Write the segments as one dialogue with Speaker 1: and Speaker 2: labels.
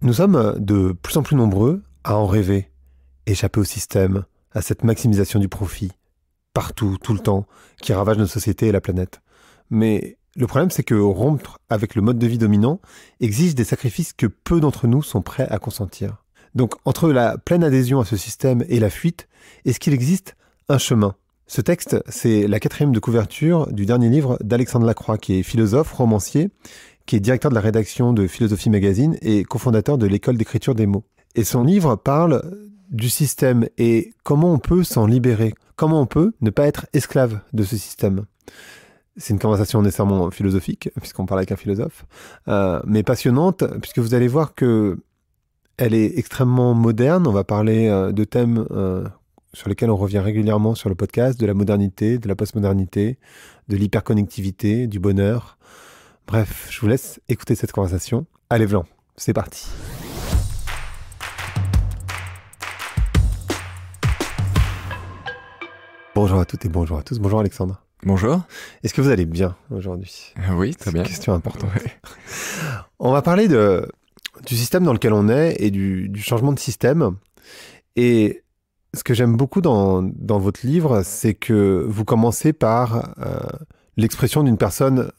Speaker 1: Nous sommes de plus en plus nombreux à en rêver, échapper au système, à cette maximisation du profit, partout, tout le temps, qui ravage nos sociétés et la planète. Mais le problème, c'est que rompre avec le mode de vie dominant exige des sacrifices que peu d'entre nous sont prêts à consentir. Donc, entre la pleine adhésion à ce système et la fuite, est-ce qu'il existe un chemin ? Ce texte, c'est la 4e de couverture du dernier livre d'Alexandre Lacroix, qui est philosophe, romancier, qui est directeur de la rédaction de Philosophie Magazine et cofondateur de l'école d'écriture des mots. Et son livre parle du système et comment on peut s'en libérer, comment on peut ne pas être esclave de ce système. C'est une conversation nécessairement philosophique, puisqu'on parle avec un philosophe, mais passionnante, puisque vous allez voir que elle est extrêmement moderne. On va parler de thèmes sur lesquels on revient régulièrement sur le podcast, de la modernité, de la postmodernité, de l'hyperconnectivité, du bonheur. Bref, je vous laisse écouter cette conversation. Allez, Vlan, c'est parti. Bonjour à toutes et bonjour à tous. Bonjour Alexandre.
Speaker 2: Bonjour.
Speaker 1: Est-ce que vous allez bien aujourd'hui ?
Speaker 2: Oui, très bien.
Speaker 1: C'est une question importante.
Speaker 2: Ouais.
Speaker 1: On va parler du système dans lequel on est et du changement de système. Et ce que j'aime beaucoup dans votre livre, c'est que vous commencez par l'expression d'une personne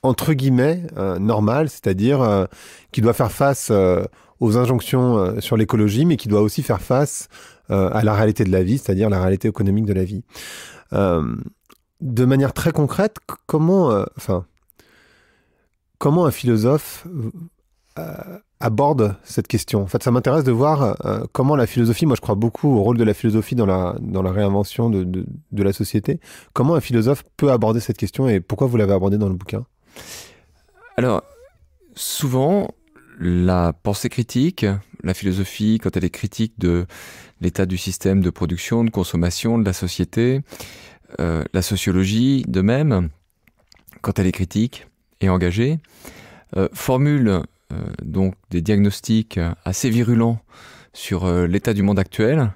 Speaker 1: entre guillemets normale, c'est-à-dire qui doit faire face aux injonctions sur l'écologie, mais qui doit aussi faire face à la réalité de la vie, c'est-à-dire la réalité économique de la vie. De manière très concrète, comment un philosophe aborde cette question ? En fait, ça m'intéresse de voir comment la philosophie, moi je crois beaucoup au rôle de la philosophie dans la réinvention de la société. Comment un philosophe peut aborder cette question et pourquoi vous l'avez abordée dans le bouquin ?
Speaker 2: Alors, souvent, la pensée critique, la philosophie, quand elle est critique de l'état du système de production, de consommation, de la société, la sociologie de même, quand elle est critique et engagée, formule donc des diagnostics assez virulents sur l'état du monde actuel.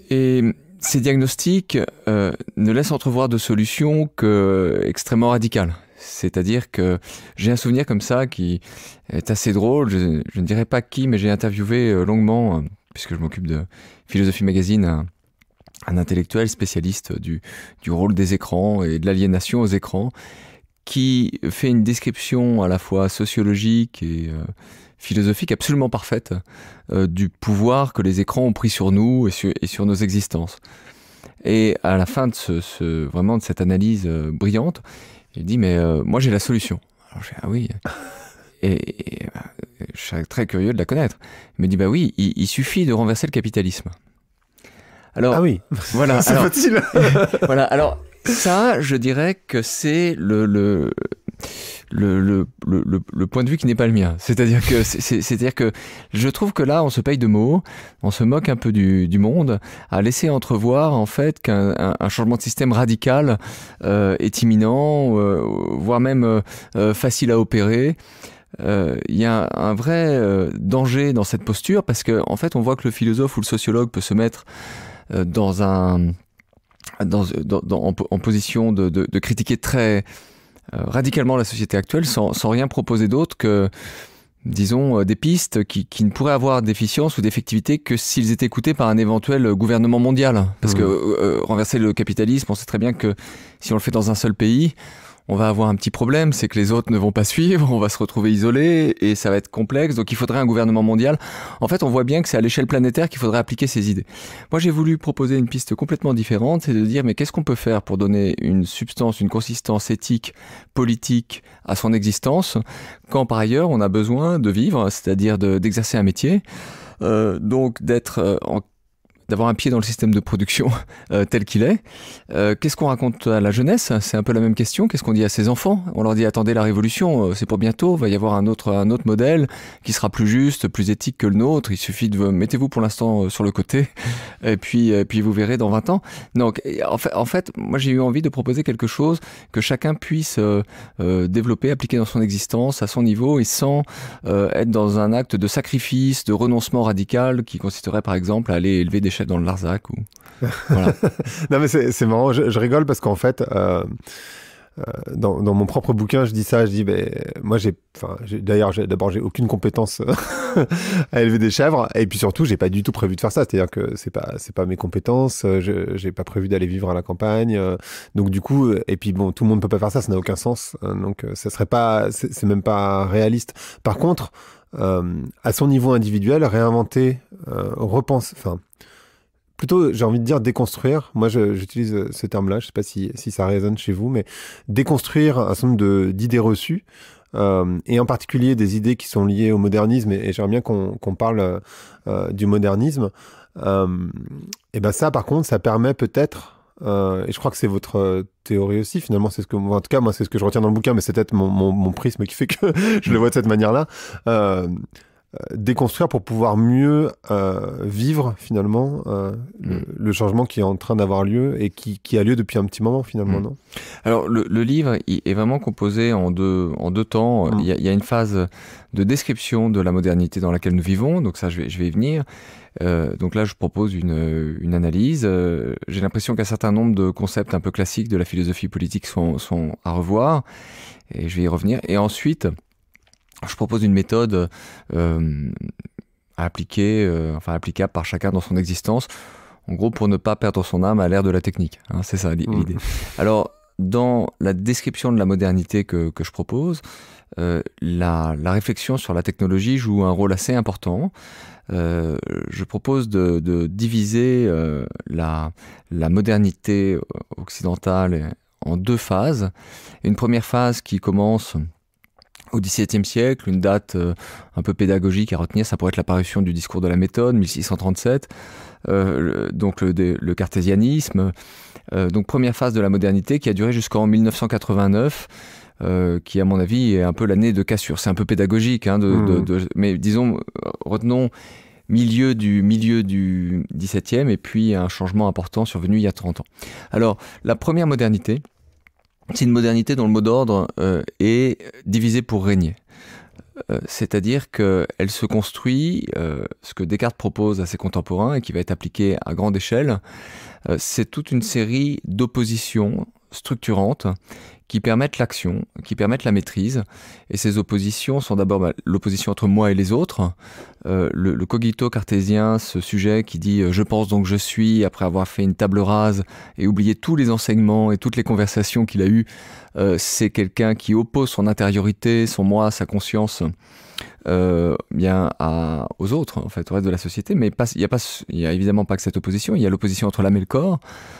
Speaker 2: Et ces diagnostics ne laissent entrevoir de solutions que extrêmement radicales. C'est-à-dire que j'ai un souvenir comme ça qui est assez drôle. Je ne dirais pas qui, mais j'ai interviewé longuement, puisque je m'occupe de Philosophie Magazine, un intellectuel spécialiste du rôle des écrans et de l'aliénation aux écrans, qui fait une description à la fois sociologique et philosophique absolument parfaite du pouvoir que les écrans ont pris sur nous et sur nos existences. Et à la fin de vraiment de cette analyse brillante, il dit mais moi j'ai la solution. Alors je dis ah oui. Et je serais très curieux de la connaître. Il me dit bah oui, il suffit de renverser le capitalisme. Alors,
Speaker 1: ah oui,
Speaker 2: voilà.
Speaker 1: c'est facile.
Speaker 2: Voilà. Alors ça, je dirais que c'est le point de vue qui n'est pas le mien. C'est-à-dire que je trouve que là, on se paye de mots, on se moque un peu du monde, à laisser entrevoir en fait qu'un changement de système radical est imminent, voire même facile à opérer. Il y a un vrai danger dans cette posture parce que en fait, on voit que le philosophe ou le sociologue peut se mettre en position de critiquer très radicalement la société actuelle sans rien proposer d'autre que, disons, des pistes qui ne pourraient avoir d'efficience ou d'effectivité que s'ils étaient écoutés par un éventuel gouvernement mondial. Parce que renverser le capitalisme, on sait très bien que si on le fait dans un seul pays, on va avoir un petit problème, c'est que les autres ne vont pas suivre, on va se retrouver isolé et ça va être complexe, donc il faudrait un gouvernement mondial. En fait, on voit bien que c'est à l'échelle planétaire qu'il faudrait appliquer ces idées. Moi, j'ai voulu proposer une piste complètement différente, c'est de dire, mais qu'est-ce qu'on peut faire pour donner une substance, une consistance éthique, politique à son existence, quand par ailleurs on a besoin de vivre, c'est-à-dire d'exercer un métier, donc d'avoir un pied dans le système de production tel qu'il est. Qu'est-ce qu'on raconte à la jeunesse ? C'est un peu la même question. Qu'est-ce qu'on dit à ses enfants ? On leur dit, attendez, la révolution, c'est pour bientôt, il va y avoir un autre modèle qui sera plus juste, plus éthique que le nôtre. Il suffit mettez-vous pour l'instant sur le côté, et puis vous verrez dans 20 ans. Donc, en fait, moi j'ai eu envie de proposer quelque chose que chacun puisse développer, appliquer dans son existence, à son niveau, et sans être dans un acte de sacrifice, de renoncement radical, qui consisterait par exemple à aller élever des chefs dans le Larzac. Voilà.
Speaker 1: Non mais c'est marrant, je rigole parce qu'en fait, dans mon propre bouquin, je dis ça, je dis, moi, d'abord, j'ai aucune compétence à élever des chèvres, et puis surtout, j'ai pas du tout prévu de faire ça, c'est-à-dire que c'est pas mes compétences, j'ai pas prévu d'aller vivre à la campagne, donc du coup, et puis bon, tout le monde peut pas faire ça, ça n'a aucun sens, donc ça serait pas, c'est même pas réaliste. Par contre, à son niveau individuel, réinventer, repenser, plutôt, j'ai envie de dire déconstruire. Moi, j'utilise ce terme-là. Je ne sais pas si ça résonne chez vous, mais déconstruire un certain nombre d'idées reçues, et en particulier des idées qui sont liées au modernisme. Et j'aimerais bien qu'on parle du modernisme. Et ben ça, par contre, ça permet peut-être. Et je crois que c'est votre théorie aussi. Finalement, c'est en tout cas, moi, c'est ce que je retiens dans le bouquin, mais c'est peut-être mon prisme qui fait que je le vois de cette manière-là. Déconstruire pour pouvoir mieux vivre finalement le changement qui est en train d'avoir lieu et qui a lieu depuis un petit moment finalement, non?
Speaker 2: Alors le livre il est vraiment composé en deux temps. Il y a une phase de description de la modernité dans laquelle nous vivons, donc ça je vais y venir. Donc là je propose une analyse. J'ai l'impression qu'un certain nombre de concepts un peu classiques de la philosophie politique sont à revoir, et je vais y revenir. Et ensuite je propose une méthode applicable par chacun dans son existence, en gros pour ne pas perdre son âme à l'ère de la technique. Hein, c'est ça l'idée. Alors, dans la description de la modernité que je propose, la réflexion sur la technologie joue un rôle assez important. Je propose de diviser la modernité occidentale en deux phases. Une première phase qui commence au XVIIe siècle, une date un peu pédagogique à retenir, ça pourrait être l'apparition du discours de la méthode, 1637, donc le cartésianisme. Donc première phase de la modernité qui a duré jusqu'en 1989, qui à mon avis est un peu l'année de cassure. C'est un peu pédagogique, hein, mais disons, retenons milieu du XVIIe et puis un changement important survenu il y a 30 ans. Alors, la première modernité, c'est une modernité dont le mot d'ordre est diviser pour régner. C'est-à-dire qu'elle se construit, ce que Descartes propose à ses contemporains et qui va être appliqué à grande échelle, c'est toute une série d'oppositions structurantes qui permettent l'action, qui permettent la maîtrise. Et ces oppositions sont d'abord l'opposition entre moi et les autres, le cogito cartésien, ce sujet qui dit « je pense donc je suis » après avoir fait une table rase et oublié tous les enseignements et toutes les conversations qu'il a eues. C'est quelqu'un qui oppose son intériorité, son moi, sa conscience aux autres, en fait, au reste de la société. Mais il y a évidemment pas que cette opposition. Il y a l'opposition entre l'âme et le corps,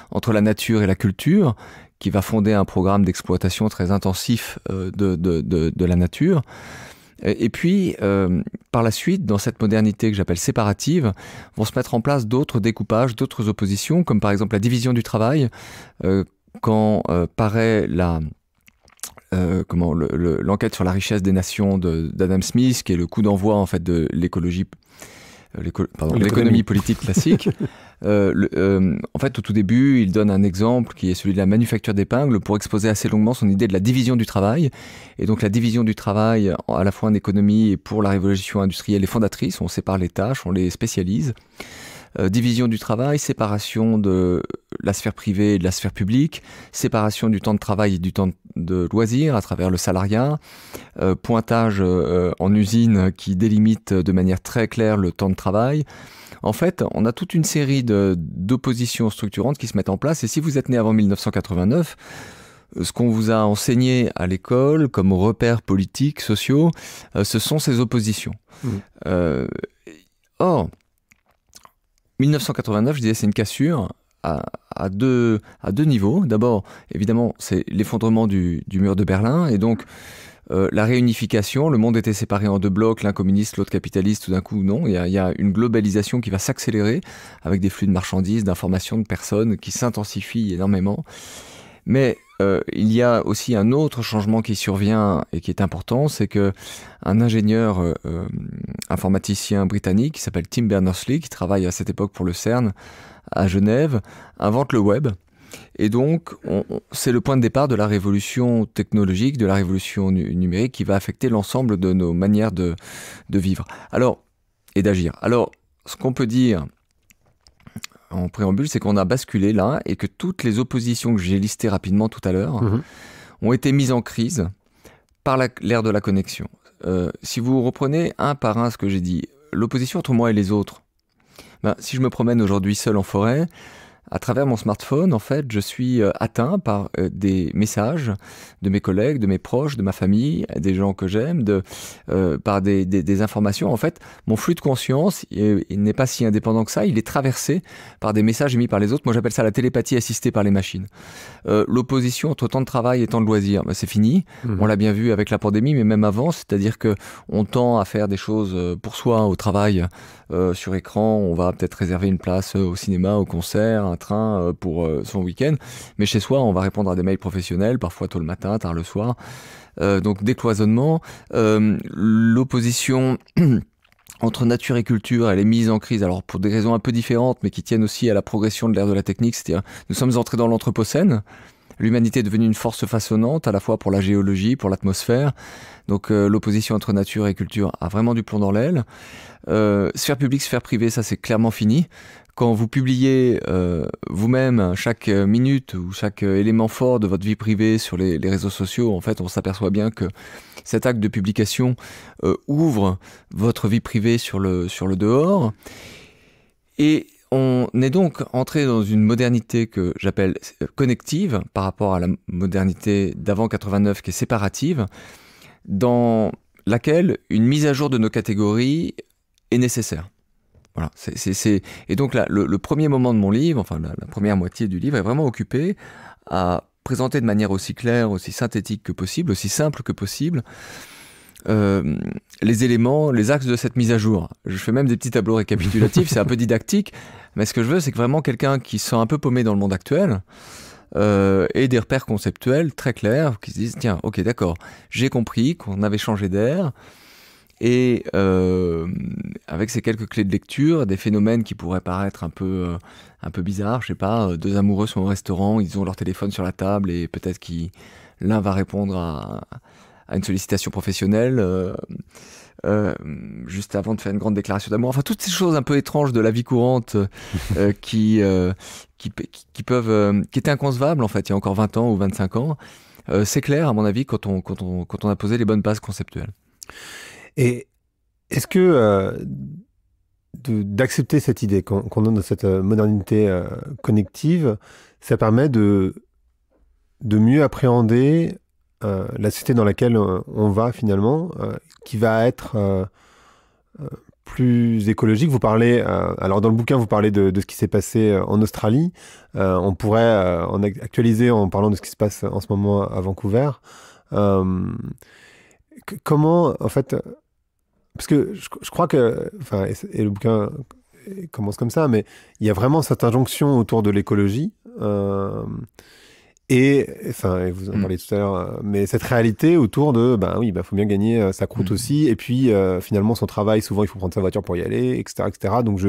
Speaker 2: entre la nature et la culture, qui va fonder un programme d'exploitation très intensif de la nature. Et puis, par la suite, dans cette modernité que j'appelle séparative, vont se mettre en place d'autres découpages, d'autres oppositions, comme par exemple la division du travail, quand paraît l'enquête sur la richesse des nations d'Adam Smith, qui est le coup d'envoi en fait de l'économie politique classique. En fait, au tout début, il donne un exemple qui est celui de la manufacture d'épingles pour exposer assez longuement son idée de la division du travail. Et donc, la division du travail, à la fois en économie et pour la révolution industrielle, est fondatrice. On sépare les tâches, on les spécialise. Division du travail, séparation de la sphère privée et de la sphère publique, séparation du temps de travail et du temps de loisir à travers le salariat, pointage en usine qui délimite de manière très claire le temps de travail. En fait, on a toute une série d'oppositions structurantes qui se mettent en place. Et si vous êtes né avant 1989, ce qu'on vous a enseigné à l'école comme repères politiques, sociaux, ce sont ces oppositions. Or, 1989, je disais, c'est une cassure à deux niveaux. D'abord, évidemment, c'est l'effondrement du mur de Berlin et donc la réunification. Le monde était séparé en deux blocs, l'un communiste, l'autre capitaliste. Tout d'un coup, non, il y a une globalisation qui va s'accélérer avec des flux de marchandises, d'informations, de personnes qui s'intensifient énormément. Mais il y a aussi un autre changement qui survient et qui est important, c'est que un ingénieur informaticien britannique qui s'appelle Tim Berners-Lee, qui travaille à cette époque pour le CERN à Genève, invente le web. Et donc, c'est le point de départ de la révolution technologique, de la révolution numérique qui va affecter l'ensemble de nos manières de vivre et d'agir. Alors, ce qu'on peut dire en préambule, c'est qu'on a basculé là et que toutes les oppositions que j'ai listées rapidement tout à l'heure ont été mises en crise par l'ère de la connexion. Si vous reprenez un par un ce que j'ai dit, l'opposition entre moi et les autres, si je me promène aujourd'hui seul en forêt, à travers mon smartphone, en fait, je suis atteint par des messages de mes collègues, de mes proches, de ma famille, des gens que j'aime, par des informations. En fait, mon flux de conscience, il n'est pas si indépendant que ça. Il est traversé par des messages émis par les autres. Moi, j'appelle ça la télépathie assistée par les machines. L'opposition entre temps de travail et temps de loisir, c'est fini. On l'a bien vu avec la pandémie, mais même avant, c'est-à-dire que on tend à faire des choses pour soi au travail sur écran. On va peut-être réserver une place au cinéma, au concert, un train pour son week-end. Mais chez soi, on va répondre à des mails professionnels, parfois tôt le matin, tard le soir. Donc décloisonnement, l'opposition entre nature et culture, elle est mise en crise, alors pour des raisons un peu différentes, mais qui tiennent aussi à la progression de l'ère de la technique. C'est-à-dire, nous sommes entrés dans l'Anthropocène. L'humanité est devenue une force façonnante, à la fois pour la géologie, pour l'atmosphère. Donc l'opposition entre nature et culture a vraiment du plomb dans l'aile. Sphère publique, sphère privée, ça c'est clairement fini. Quand vous publiez vous-même chaque minute ou chaque élément fort de votre vie privée sur les réseaux sociaux, en fait, on s'aperçoit bien que cet acte de publication ouvre votre vie privée sur le dehors. Et on est donc entré dans une modernité que j'appelle connective par rapport à la modernité d'avant 89 qui est séparative, dans laquelle une mise à jour de nos catégories est nécessaire. Voilà, Et donc là, le premier moment de mon livre, enfin la première moitié du livre, est vraiment occupé à présenter de manière aussi claire, aussi synthétique que possible, aussi simple que possible, les éléments, les axes de cette mise à jour. Je fais même des petits tableaux récapitulatifs, c'est un peu didactique, mais ce que je veux, c'est que vraiment quelqu'un qui se sent un peu paumé dans le monde actuel ait des repères conceptuels très clairs, qui se disent, tiens, ok, d'accord, j'ai compris qu'on avait changé d'air, et avec ces quelques clés de lecture, des phénomènes qui pourraient paraître un peu bizarres, je sais pas, deux amoureux sont au restaurant, ils ont leur téléphone sur la table et peut-être l'un va répondre à une sollicitation professionnelle juste avant de faire une grande déclaration d'amour. Enfin, toutes ces choses un peu étranges de la vie courante qui étaient inconcevables en fait il y a encore 20 ans ou 25 ans. C'est clair à mon avis quand on a posé les bonnes bases conceptuelles.
Speaker 1: Et est-ce que d'accepter cette idée qu'on a dans cette modernité connective, ça permet de mieux appréhender la société dans laquelle on va finalement, qui va être plus écologique? Vous parlez, alors dans le bouquin, vous parlez de ce qui s'est passé en Australie. On pourrait en actualiser en parlant de ce qui se passe en ce moment à Vancouver. Comment, en fait, parce que je crois que, enfin, et le bouquin commence comme ça, mais il y a vraiment cette injonction autour de l'écologie, et vous en parlez tout à l'heure, mais cette réalité autour de, faut bien gagner sa croûte aussi, et puis finalement son travail, souvent il faut prendre sa voiture pour y aller, etc., etc. Donc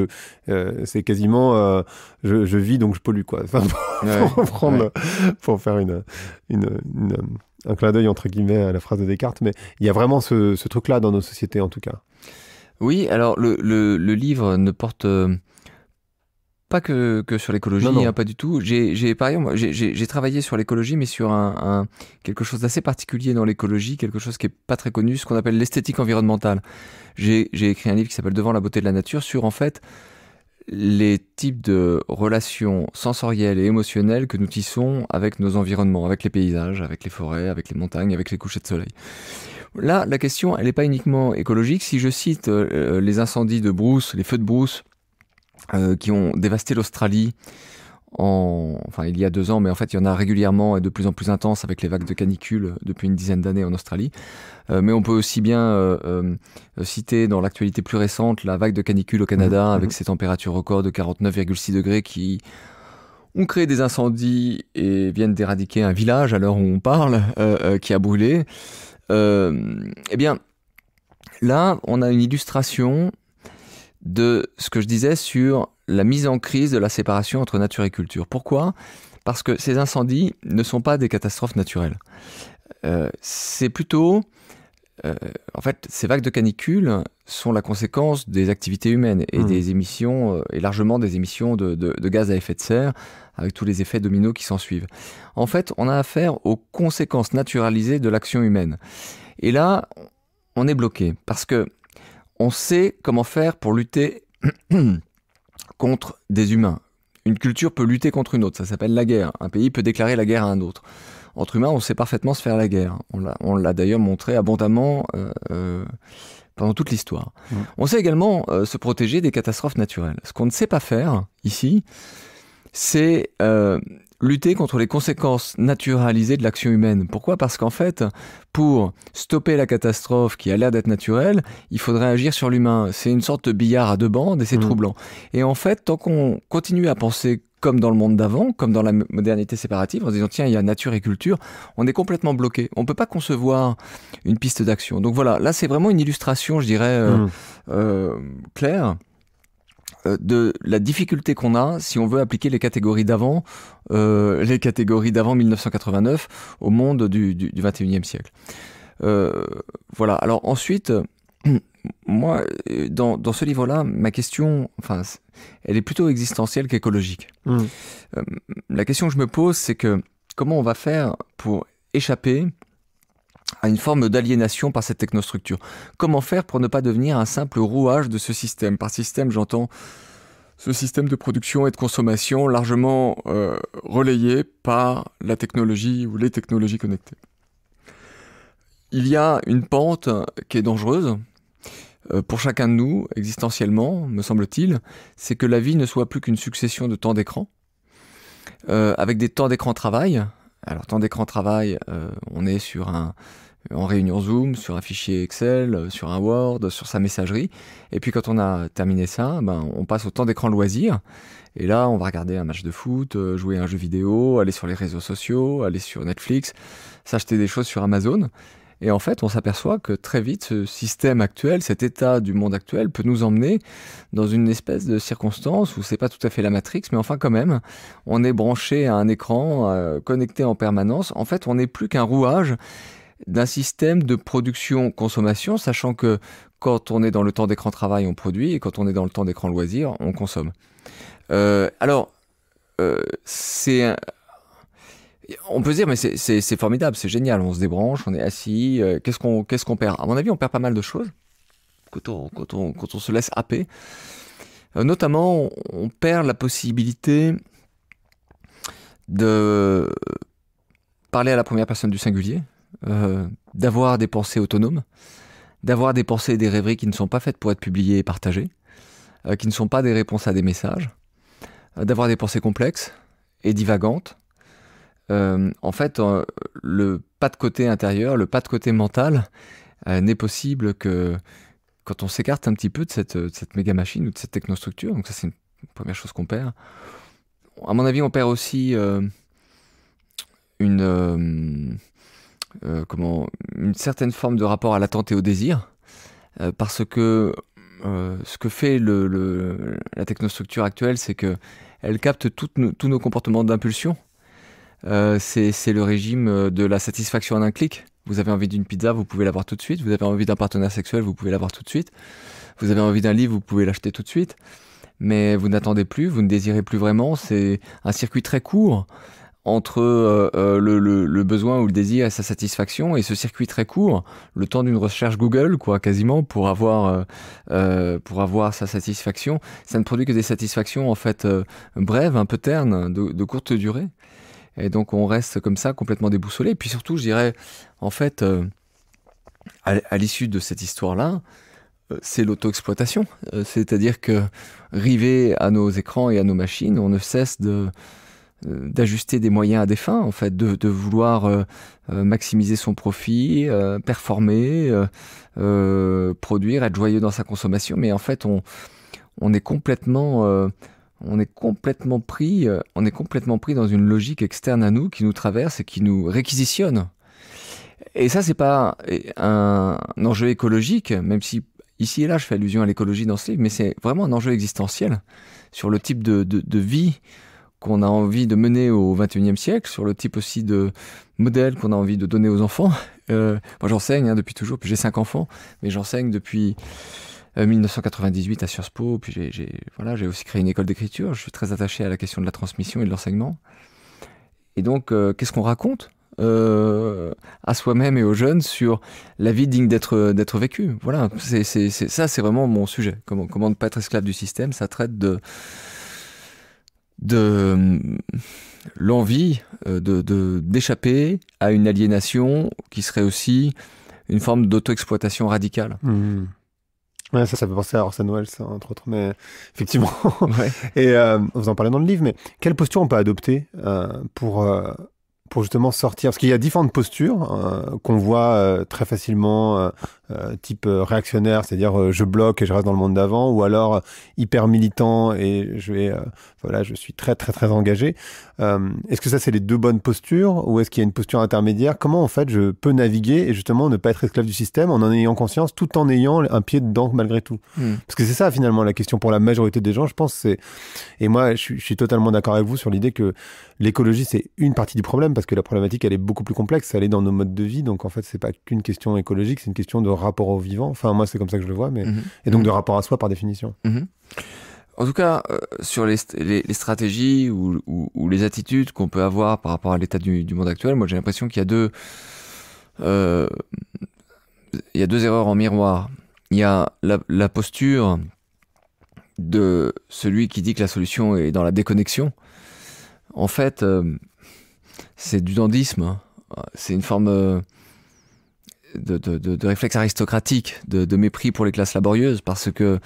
Speaker 1: c'est quasiment, je vis donc je pollue, quoi. Pour faire un clin d'œil entre guillemets à la phrase de Descartes, mais il y a vraiment ce truc-là dans nos sociétés en tout cas.
Speaker 2: Oui, alors le livre ne porte pas que sur l'écologie, pas du tout. Par exemple, j'ai travaillé sur l'écologie, mais sur quelque chose d'assez particulier dans l'écologie, quelque chose qui est pas très connu, ce qu'on appelle l'esthétique environnementale. J'ai écrit un livre qui s'appelle Devant la beauté de la nature sur en fait les types de relations sensorielles et émotionnelles que nous tissons avec nos environnements, avec les paysages, avec les forêts, avec les montagnes, avec les couchers de soleil. Là, la question, elle n'est pas uniquement écologique. Si je cite les incendies de brousse, les feux de brousse qui ont dévasté l'Australie il y a 2 ans, mais en fait il y en a régulièrement et de plus en plus intenses avec les vagues de canicule depuis une dizaine d'années en Australie. Mais on peut aussi bien citer dans l'actualité plus récente la vague de canicule au Canada avec ses températures records de 49,6 degrés qui ont créé des incendies et viennent d'éradiquer un village à l'heure où on parle qui a brûlé. Eh bien, là, on a une illustration de ce que je disais sur la mise en crise de la séparation entre nature et culture. Pourquoi ? Parce que ces incendies ne sont pas des catastrophes naturelles. C'est plutôt en fait, ces vagues de canicule sont la conséquence des activités humaines et des émissions, et largement des émissions de gaz à effet de serre, avec tous les effets dominos qui s'en suivent. En fait, on a affaire aux conséquences naturalisées de l'action humaine. Et là, on est bloqué, parce que on sait comment faire pour lutter contre des humains. Une culture peut lutter contre une autre, ça s'appelle la guerre. Un pays peut déclarer la guerre à un autre. Entre humains, on sait parfaitement se faire la guerre. On l'a d'ailleurs montré abondamment pendant toute l'histoire. On sait également se protéger des catastrophes naturelles. Ce qu'on ne sait pas faire ici, c'est lutter contre les conséquences naturalisées de l'action humaine. Pourquoi ? Parce qu'en fait, pour stopper la catastrophe qui a l'air d'être naturelle, il faudrait agir sur l'humain. C'est une sorte de billard à deux bandes et c'est troublant. Et en fait, tant qu'on continue à penser comme dans le monde d'avant, comme dans la modernité séparative, en se disant tiens, il y a nature et culture, on est complètement bloqué. On ne peut pas concevoir une piste d'action. Donc voilà, là c'est vraiment une illustration, je dirais, claire de la difficulté qu'on a si on veut appliquer les catégories d'avant 1989 au monde du 21e siècle. Voilà, alors ensuite... Moi, dans ce livre-là, ma question, elle est plutôt existentielle qu'écologique. La question que je me pose, c'est que comment on va faire pour échapper à une forme d'aliénation par cette technostructure ? Comment faire pour ne pas devenir un simple rouage de ce système ? Par système, j'entends ce système de production et de consommation largement relayé par la technologie ou les technologies connectées. Il y a une pente qui est dangereuse, pour chacun de nous, existentiellement, me semble-t-il, c'est que la vie ne soit plus qu'une succession de temps d'écran, avec des temps d'écran travail. Alors, temps d'écran travail, on est en réunion Zoom, sur un fichier Excel, sur un Word, sur sa messagerie. Et puis, quand on a terminé ça, on passe au temps d'écran loisir. Et là, on va regarder un match de foot, jouer à un jeu vidéo, aller sur les réseaux sociaux, aller sur Netflix, s'acheter des choses sur Amazon. Et en fait, on s'aperçoit que très vite, ce système actuel, cet état du monde actuel peut nous emmener dans une espèce de circonstance où c'est pas tout à fait la Matrix, mais enfin quand même, on est branché à un écran, connecté en permanence. En fait, on n'est plus qu'un rouage d'un système de production-consommation, sachant que quand on est dans le temps d'écran travail, on produit, et quand on est dans le temps d'écran loisir, on consomme. On peut se dire, mais c'est formidable, c'est génial, on se débranche, on est assis, qu'est-ce qu'on perd ? À mon avis, on perd pas mal de choses quand on se laisse happer. Notamment, on perd la possibilité de parler à la première personne du singulier, d'avoir des pensées autonomes, d'avoir des pensées et des rêveries qui ne sont pas faites pour être publiées et partagées, qui ne sont pas des réponses à des messages, d'avoir des pensées complexes et divagantes. En fait, le pas de côté intérieur, le pas de côté mental n'est possible que quand on s'écarte un petit peu de cette méga machine ou de cette technostructure. Donc ça, c'est une première chose qu'on perd. À mon avis, on perd aussi une certaine forme de rapport à l'attente et au désir, parce que ce que fait la technostructure actuelle, c'est que elle capte tous nos comportements d'impulsion. C'est le régime de la satisfaction en un clic. Vous avez envie d'une pizza, vous pouvez l'avoir tout de suite. Vous avez envie d'un partenaire sexuel, vous pouvez l'avoir tout de suite. Vous avez envie d'un livre, vous pouvez l'acheter tout de suite. Mais vous n'attendez plus, vous ne désirez plus vraiment. C'est un circuit très court entre le besoin ou le désir et sa satisfaction. Et ce circuit très court, le temps d'une recherche Google, quasiment, pour avoir sa satisfaction, ça ne produit que des satisfactions, en fait, brèves, un peu ternes, de courte durée. Et donc on reste comme ça, complètement déboussolé. Et puis surtout, je dirais, en fait, à l'issue de cette histoire-là, c'est l'auto-exploitation. C'est-à-dire que, rivé à nos écrans et à nos machines, on ne cesse d'ajuster des moyens à des fins, en fait, de vouloir maximiser son profit, performer, produire, être joyeux dans sa consommation. Mais en fait, on est complètement pris dans une logique externe à nous qui nous traverse et qui nous réquisitionne. Et ça, c'est pas un enjeu écologique, même si ici et là je fais allusion à l'écologie dans ce livre, mais c'est vraiment un enjeu existentiel sur le type de vie qu'on a envie de mener au XXIe siècle, sur le type aussi de modèle qu'on a envie de donner aux enfants. Moi, j'enseigne depuis toujours, puis j'ai 5 enfants, mais j'enseigne depuis 1998 à Sciences Po, puis j'ai aussi créé une école d'écriture. Je suis très attaché à la question de la transmission et de l'enseignement. Et donc, qu'est-ce qu'on raconte à soi-même et aux jeunes sur la vie digne d'être vécue? Voilà, ça, c'est vraiment mon sujet. Comment ne pas être esclave du système? Ça traite de l'envie d'échapper à une aliénation qui serait aussi une forme d'auto-exploitation radicale.
Speaker 1: Mmh. Ouais, ça fait penser à Orson Welles, entre autres, mais effectivement.
Speaker 2: Ouais.
Speaker 1: Et vous en parlez dans le livre, mais quelle posture on peut adopter pour justement sortir? Parce qu'il y a différentes postures qu'on voit très facilement, type réactionnaire, c'est-à-dire je bloque et je reste dans le monde d'avant, ou alors hyper militant et je suis très très très engagé. Est-ce que ça c'est les deux bonnes postures, ou est-ce qu'il y a une posture intermédiaire? Comment en fait je peux naviguer et justement ne pas être esclave du système en ayant conscience, tout en ayant un pied dedans malgré tout? Parce que c'est ça finalement la question pour la majorité des gens, je pense. Et moi je suis totalement d'accord avec vous sur l'idée que l'écologie c'est une partie du problème, parce que la problématique elle est beaucoup plus complexe, elle est dans nos modes de vie, donc en fait c'est pas qu'une question écologique, c'est une question de rapport au vivant. Enfin moi c'est comme ça que je le vois, mais et donc de rapport à soi par définition.
Speaker 2: En tout cas, sur les stratégies ou les attitudes qu'on peut avoir par rapport à l'état du monde actuel, moi j'ai l'impression qu'il y a deux erreurs en miroir. Il y a la posture de celui qui dit que la solution est dans la déconnexion. En fait, c'est du dandysme, hein. C'est une forme de réflexe aristocratique, de mépris pour les classes laborieuses, parce que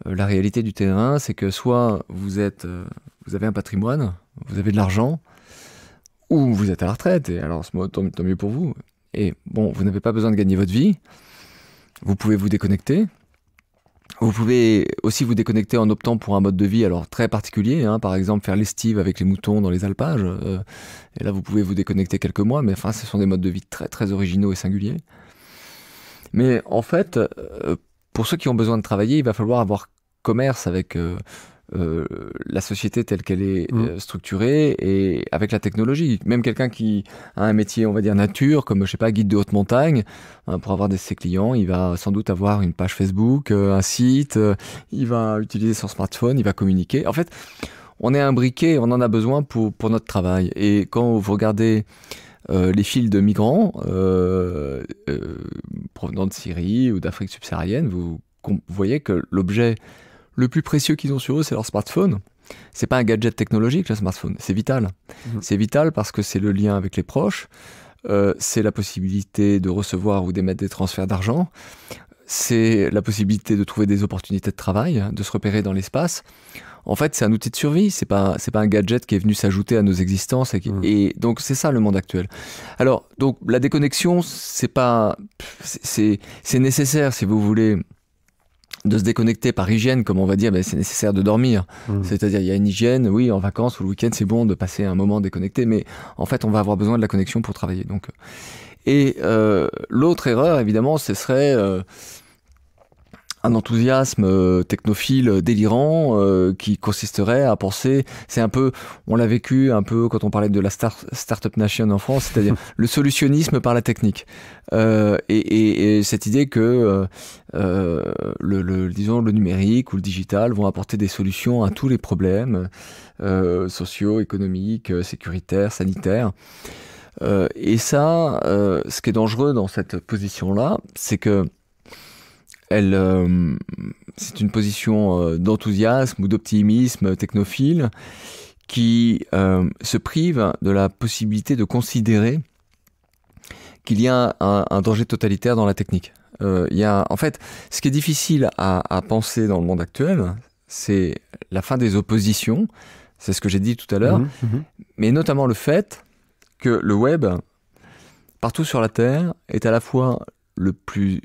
Speaker 2: la réalité du terrain, c'est que soit vous avez un patrimoine, vous avez de l'argent, ou vous êtes à la retraite, et alors tant mieux pour vous. Et bon, vous n'avez pas besoin de gagner votre vie, vous pouvez vous déconnecter. Vous pouvez aussi vous déconnecter en optant pour un mode de vie alors très particulier, hein, par exemple faire l'estive avec les moutons dans les alpages. Et là, vous pouvez vous déconnecter quelques mois, mais enfin, ce sont des modes de vie très très originaux et singuliers. Mais en fait, pour ceux qui ont besoin de travailler, il va falloir avoir commerce avec la société telle qu'elle est structurée et avec la technologie. Même quelqu'un qui a un métier, on va dire nature, comme je sais pas, guide de haute montagne, pour avoir ses clients, il va sans doute avoir une page Facebook, un site, il va utiliser son smartphone, il va communiquer. En fait, on est imbriqué, on en a besoin pour notre travail. Et quand vous regardez les files de migrants provenant de Syrie ou d'Afrique subsaharienne, vous voyez que l'objet le plus précieux qu'ils ont sur eux, c'est leur smartphone. C'est pas un gadget technologique, le smartphone. C'est vital. C'est vital parce que c'est le lien avec les proches. C'est la possibilité de recevoir ou d'émettre des transferts d'argent. C'est la possibilité de trouver des opportunités de travail, de se repérer dans l'espace. En fait, c'est un outil de survie. C'est pas un gadget qui est venu s'ajouter à nos existences. Et donc, c'est ça le monde actuel. Alors, donc, la déconnexion, c'est nécessaire si vous voulez de se déconnecter par hygiène, comme on va dire, c'est nécessaire de dormir. C'est-à-dire, il y a une hygiène, oui, en vacances ou le week-end, c'est bon de passer un moment déconnecté, mais en fait, on va avoir besoin de la connexion pour travailler. Donc, et l'autre erreur, évidemment, ce serait un enthousiasme technophile délirant qui consisterait à penser, c'est un peu, on l'a vécu un peu quand on parlait de la Startup Nation en France, c'est-à-dire le solutionnisme par la technique. Et cette idée que disons, le numérique ou le digital vont apporter des solutions à tous les problèmes sociaux, économiques, sécuritaires, sanitaires. Et ça, ce qui est dangereux dans cette position-là, c'est que c'est une position d'enthousiasme ou d'optimisme technophile qui se prive de la possibilité de considérer qu'il y a un danger totalitaire dans la technique. En fait, ce qui est difficile à penser dans le monde actuel, c'est la fin des oppositions, c'est ce que j'ai dit tout à l'heure, mais notamment le fait que le web, partout sur la Terre, est à la fois le plus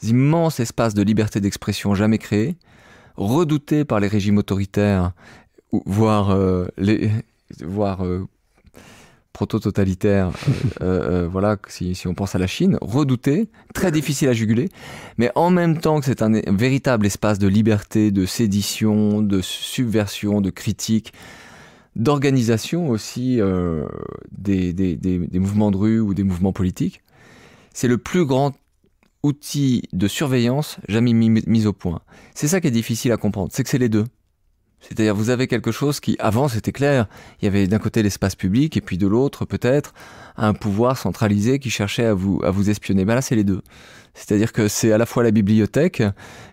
Speaker 2: immense espace de liberté d'expression jamais créé, redouté par les régimes autoritaires, voire proto-totalitaires, voilà, si on pense à la Chine, redouté, très difficile à juguler, mais en même temps que c'est un véritable espace de liberté, de sédition, de subversion, de critique, d'organisation aussi des mouvements de rue ou des mouvements politiques. C'est le plus grand outil de surveillance jamais mis au point. C'est ça qui est difficile à comprendre, c'est que c'est les deux. C'est-à-dire vous avez quelque chose qui, avant c'était clair, il y avait d'un côté l'espace public et puis de l'autre peut-être un pouvoir centralisé qui cherchait à vous espionner. Ben là c'est les deux. C'est-à-dire que c'est à la fois la bibliothèque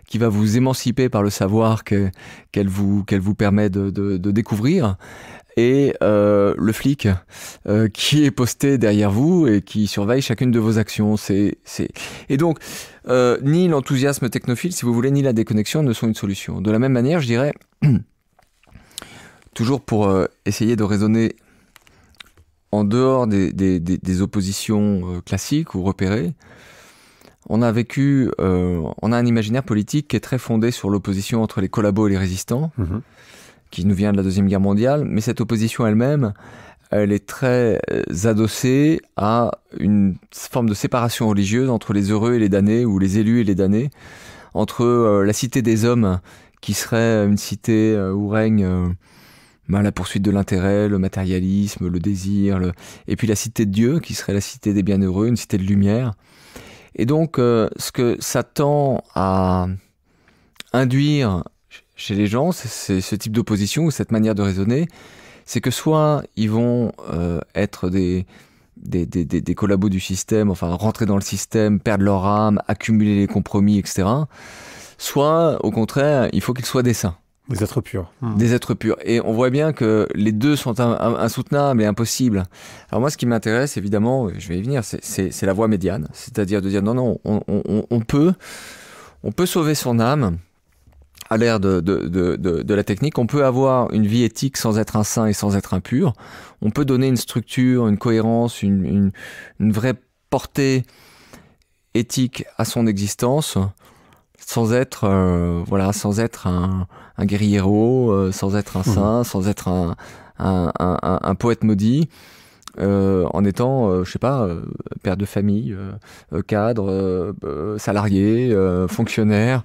Speaker 2: qui va vous émanciper par le savoir qu'elle vous permet de découvrir, et le flic qui est posté derrière vous et qui surveille chacune de vos actions. Et donc, ni l'enthousiasme technophile, si vous voulez, ni la déconnexion ne sont une solution. De la même manière, je dirais, toujours pour essayer de raisonner en dehors des oppositions classiques ou repérées, on a un imaginaire politique qui est très fondé sur l'opposition entre les collabos et les résistants, qui nous vient de la Deuxième Guerre mondiale, mais cette opposition elle-même, elle est très adossée à une forme de séparation religieuse entre les heureux et les damnés, ou les élus et les damnés, entre la cité des hommes, qui serait une cité où règne la poursuite de l'intérêt, le matérialisme, le désir, et puis la cité de Dieu, qui serait la cité des bienheureux, une cité de lumière. Et donc, ce que ça tend à induire chez les gens, c'est ce type d'opposition ou cette manière de raisonner, c'est que soit ils vont être des collabos du système, enfin rentrer dans le système, perdre leur âme, accumuler les compromis, etc. Soit, au contraire, il faut qu'ils soient des saints.
Speaker 1: Des êtres purs.
Speaker 2: Des êtres purs. Et on voit bien que les deux sont insoutenables et impossibles. Alors moi, ce qui m'intéresse, évidemment, je vais y venir, c'est la voie médiane. C'est-à-dire de dire, non, on peut sauver son âme à l'ère de la technique. On peut avoir une vie éthique sans être un saint et sans être impur. On peut donner une structure, une cohérence, une vraie portée éthique à son existence, sans être un guerriero, sans être un saint, sans être un poète maudit, en étant, père de famille, cadre, salarié, fonctionnaire,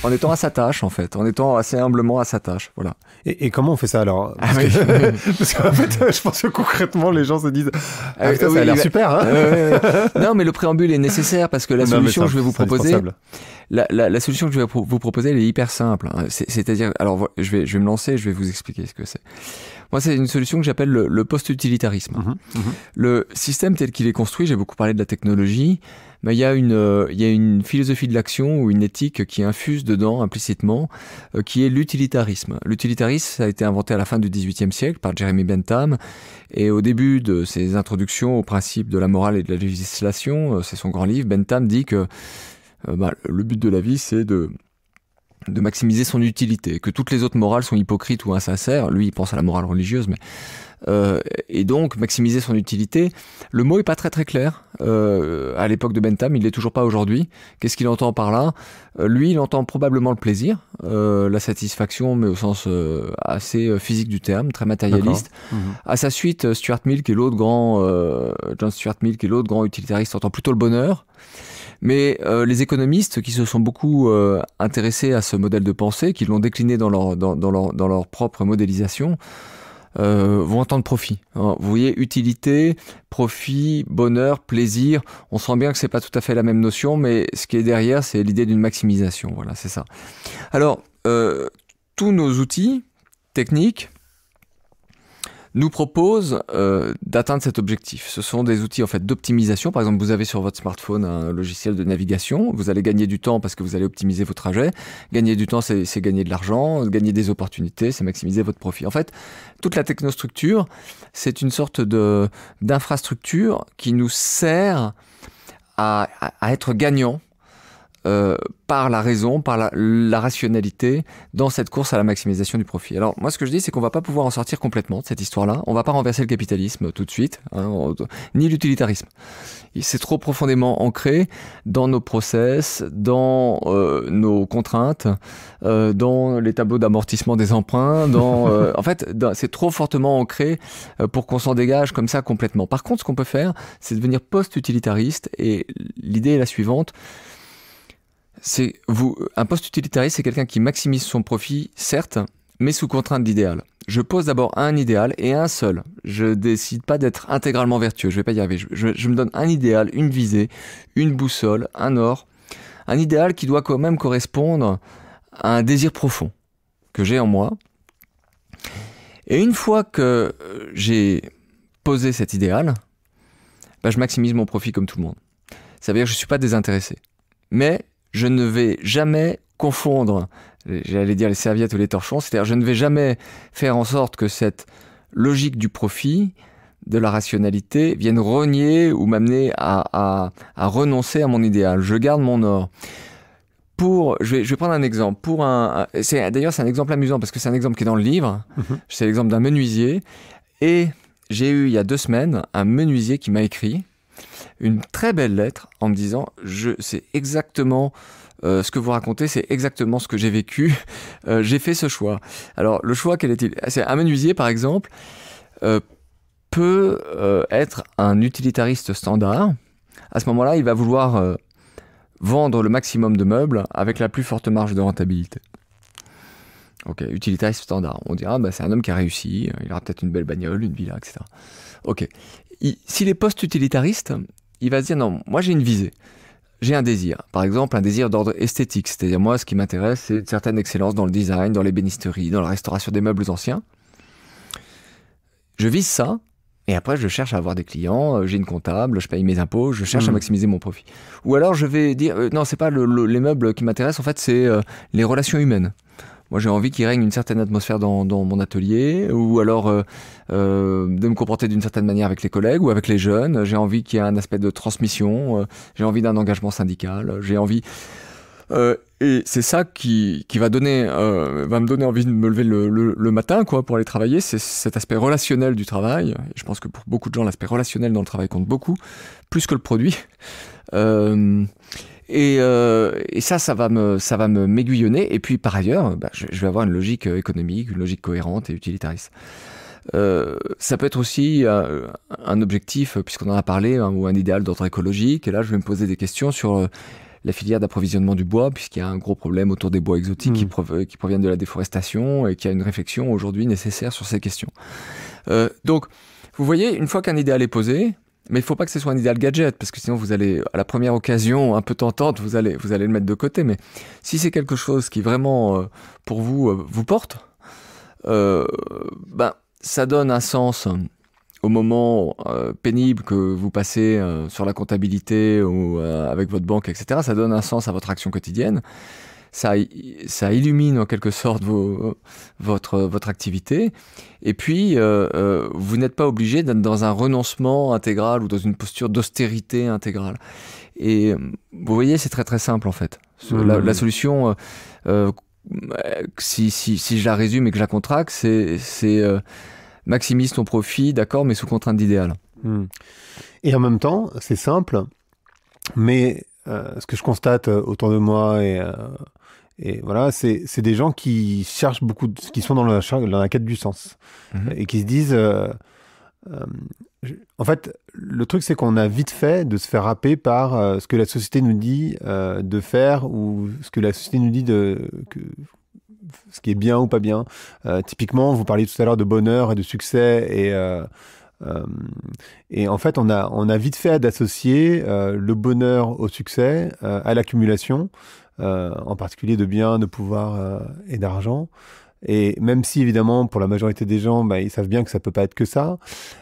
Speaker 2: en étant à sa tâche, en fait, en étant assez humblement à sa tâche, voilà.
Speaker 1: Et comment on fait ça alors? Parce qu'en fait, je pense que concrètement, les gens se disent ça a l'air super, hein.
Speaker 2: Non, mais le préambule est nécessaire parce que la solution que je vais vous proposer, la solution que je vais vous proposer, elle est hyper simple. C'est-à-dire, alors je vais me lancer, je vais vous expliquer ce que c'est. Moi, c'est une solution que j'appelle le post-utilitarisme. Le système tel qu'il est construit, j'ai beaucoup parlé de la technologie, mais il y a une philosophie de l'action ou une éthique qui infuse dedans implicitement, qui est l'utilitarisme. L'utilitarisme, ça a été inventé à la fin du XVIIIe siècle par Jeremy Bentham, et au début de ses introductions aux principes de la morale et de la législation, c'est son grand livre, Bentham dit que le but de la vie, c'est de maximiser son utilité, que toutes les autres morales sont hypocrites ou insincères. Lui, il pense à la morale religieuse, mais et donc maximiser son utilité. Le mot est pas très très clair à l'époque de Bentham, il l'est toujours pas aujourd'hui. Qu'est-ce qu'il entend par là? Lui, il entend probablement le plaisir, la satisfaction, mais au sens assez physique du terme, très matérialiste. À sa suite, John Stuart Mill, qui est l'autre grand utilitariste, entend plutôt le bonheur. Mais les économistes qui se sont beaucoup intéressés à ce modèle de pensée, qui l'ont décliné dans leur propre modélisation, vont entendre profit. Vous voyez, utilité, profit, bonheur, plaisir. On sent bien que c'est pas tout à fait la même notion, mais ce qui est derrière, c'est l'idée d'une maximisation. Voilà, c'est ça. Alors, tous nos outils techniques nous propose d'atteindre cet objectif. Ce sont des outils en fait d'optimisation. Par exemple, vous avez sur votre smartphone un logiciel de navigation. Vous allez gagner du temps parce que vous allez optimiser vos trajets. Gagner du temps, c'est gagner de l'argent. Gagner des opportunités, c'est maximiser votre profit. En fait, toute la technostructure, c'est une sorte d'infrastructure qui nous sert à être gagnant par la raison, par la rationalité dans cette course à la maximisation du profit. Alors moi, ce que je dis, c'est qu'on va pas pouvoir en sortir complètement de cette histoire-là. On va pas renverser le capitalisme tout de suite, ni l'utilitarisme. C'est trop profondément ancré dans nos process, dans nos contraintes, dans les tableaux d'amortissement des emprunts. En fait, c'est trop fortement ancré pour qu'on s'en dégage comme ça complètement. Par contre, ce qu'on peut faire, c'est devenir post-utilitariste. Et l'idée est la suivante. Un post-utilitariste, c'est quelqu'un qui maximise son profit, certes, mais sous contrainte d'idéal. je pose d'abord un idéal et un seul. Je décide pas d'être intégralement vertueux, je vais pas y arriver. Je me donne un idéal, une visée, une boussole, un or. Un idéal qui doit quand même correspondre à un désir profond que j'ai en moi. Et une fois que j'ai posé cet idéal, bah, je maximise mon profit comme tout le monde. Ça veut dire que je ne suis pas désintéressé. Mais je ne vais jamais confondre, j'allais dire les serviettes ou les torchons, c'est-à-dire je ne vais jamais faire en sorte que cette logique du profit, de la rationalité, vienne rogner ou m'amener à renoncer à mon idéal. Je garde mon or. Je vais prendre un exemple. D'ailleurs, c'est un exemple amusant parce que c'est un exemple qui est dans le livre. C'est l'exemple d'un menuisier. Et j'ai eu, il y a 2 semaines, un menuisier qui m'a écrit une très belle lettre en me disant « C'est exactement ce que vous racontez, c'est exactement ce que j'ai vécu. J'ai fait ce choix. » Alors, le choix, quel est-il? C'est un menuisier, par exemple, peut être un utilitariste standard. À ce moment-là, il va vouloir vendre le maximum de meubles avec la plus forte marge de rentabilité. Ok, utilitariste standard. On dira, c'est un homme qui a réussi, il aura peut-être une belle bagnole, une villa, etc. Ok. S'il est post-utilitariste, il va se dire, non, moi j'ai une visée, j'ai un désir. Par exemple, un désir d'ordre esthétique. C'est-à-dire, moi, ce qui m'intéresse, c'est une certaine excellence dans le design, dans l'ébénisterie, dans la restauration des meubles anciens. Je vise ça, et après, je cherche à avoir des clients, j'ai une comptable, je paye mes impôts, je cherche à maximiser mon profit. Ou alors, je vais dire, non, c'est pas les meubles qui m'intéressent, en fait, c'est les relations humaines. Moi, j'ai envie qu'il règne une certaine atmosphère dans mon atelier, ou alors de me comporter d'une certaine manière avec les collègues ou avec les jeunes. J'ai envie qu'il y ait un aspect de transmission, j'ai envie d'un engagement syndical, j'ai envie... et c'est ça qui va me donner envie de me lever le matin, quoi, pour aller travailler. C'est cet aspect relationnel du travail. Et je pense que pour beaucoup de gens, l'aspect relationnel dans le travail compte beaucoup, plus que le produit. Et ça va me m'aiguillonner. Et puis par ailleurs, je vais avoir une logique économique, une logique cohérente et utilitariste. Ça peut être aussi un objectif, puisqu'on en a parlé, ou un idéal d'ordre écologique. Et là, je vais me poser des questions sur la filière d'approvisionnement du bois, puisqu'il y a un gros problème autour des bois exotiques qui proviennent de la déforestation et qu'il y a une réflexion aujourd'hui nécessaire sur ces questions. Donc, vous voyez, une fois qu'un idéal est posé, mais il ne faut pas que ce soit un idéal gadget, parce que sinon vous allez, à la première occasion un peu tentante, vous allez le mettre de côté. Mais si c'est quelque chose qui vraiment, pour vous, vous porte, ça donne un sens au moment pénible que vous passez sur la comptabilité ou avec votre banque, etc. Ça donne un sens à votre action quotidienne. Ça illumine en quelque sorte votre activité. Et puis, vous n'êtes pas obligé d'être dans un renoncement intégral ou dans une posture d'austérité intégrale. Et vous voyez, c'est très très simple en fait. La solution, si je la résume et que je la contracte, c'est maximise ton profit, d'accord, mais sous contrainte d'idéal.
Speaker 1: Et en même temps, c'est simple, mais ce que je constate autour de moi et voilà, c'est des gens qui cherchent qui sont dans la quête du sens et qui se disent, en fait, le truc c'est qu'on a vite fait de se faire happer par ce que la société nous dit de faire ou ce que la société nous dit ce qui est bien ou pas bien. Typiquement, vous parliez tout à l'heure de bonheur et de succès et en fait, on a vite fait d'associer le bonheur au succès, à l'accumulation, en particulier de biens, de pouvoir et d'argent. Et même si, évidemment, pour la majorité des gens, ils savent bien que ça peut pas être que ça,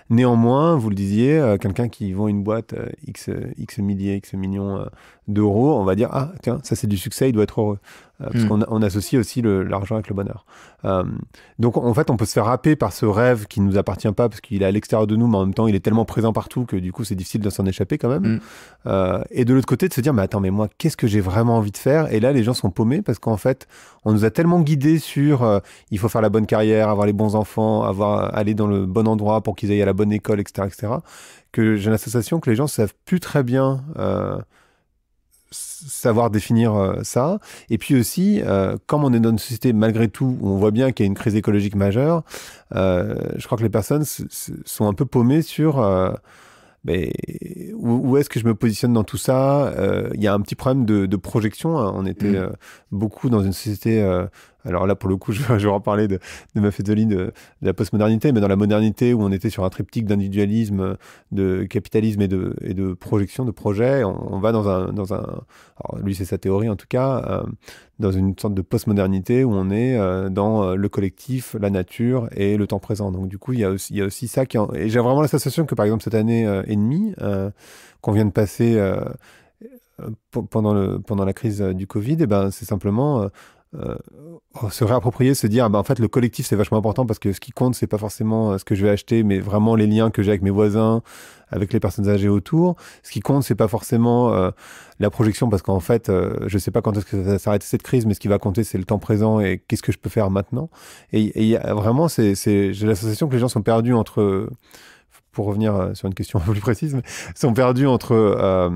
Speaker 1: néanmoins, vous le disiez, quelqu'un qui vend une boîte X milliers, X millions d'euros, on va dire, ah, tiens, ça c'est du succès, il doit être heureux. Parce qu'on associe aussi l'argent avec le bonheur. Donc, en fait, on peut se faire happer par ce rêve qui ne nous appartient pas parce qu'il est à l'extérieur de nous, mais en même temps, il est tellement présent partout que du coup, c'est difficile de s'en échapper quand même. Et de l'autre côté, de se dire, mais attends, mais moi, qu'est-ce que j'ai vraiment envie de faire? Et là, les gens sont paumés parce qu'en fait, on nous a tellement guidés sur il faut faire la bonne carrière, avoir les bons enfants, aller dans le bon endroit pour qu'ils aillent à la bonne école, etc., que j'ai l'association que les gens ne savent plus très bien savoir définir ça. Et puis aussi, comme on est dans une société malgré tout où on voit bien qu'il y a une crise écologique majeure, je crois que les personnes sont un peu paumées sur où est-ce que je me positionne dans tout ça. Il y a un petit problème de projection. On était beaucoup dans une société Alors là, pour le coup, je vais reparler de ma fétolie de la postmodernité, mais dans la modernité où on était sur un triptyque d'individualisme, de capitalisme et de projection, de projet, on va dans un alors lui c'est sa théorie en tout cas, dans une sorte de postmodernité où on est dans le collectif, la nature et le temps présent. Donc du coup, il y a aussi ça et j'ai vraiment la sensation que par exemple cette année et demie qu'on vient de passer pendant la crise du Covid, et ben c'est simplement se réapproprier, se dire en fait le collectif c'est vachement important parce que ce qui compte c'est pas forcément ce que je vais acheter mais vraiment les liens que j'ai avec mes voisins, avec les personnes âgées autour. Ce qui compte c'est pas forcément la projection parce qu'en fait je sais pas quand est-ce que ça va s'arrêter cette crise, mais ce qui va compter c'est le temps présent et qu'est-ce que je peux faire maintenant. Et y a, vraiment j'ai la sensation que les gens sont perdus entre, pour revenir sur une question un peu plus précise, mais sont perdus entre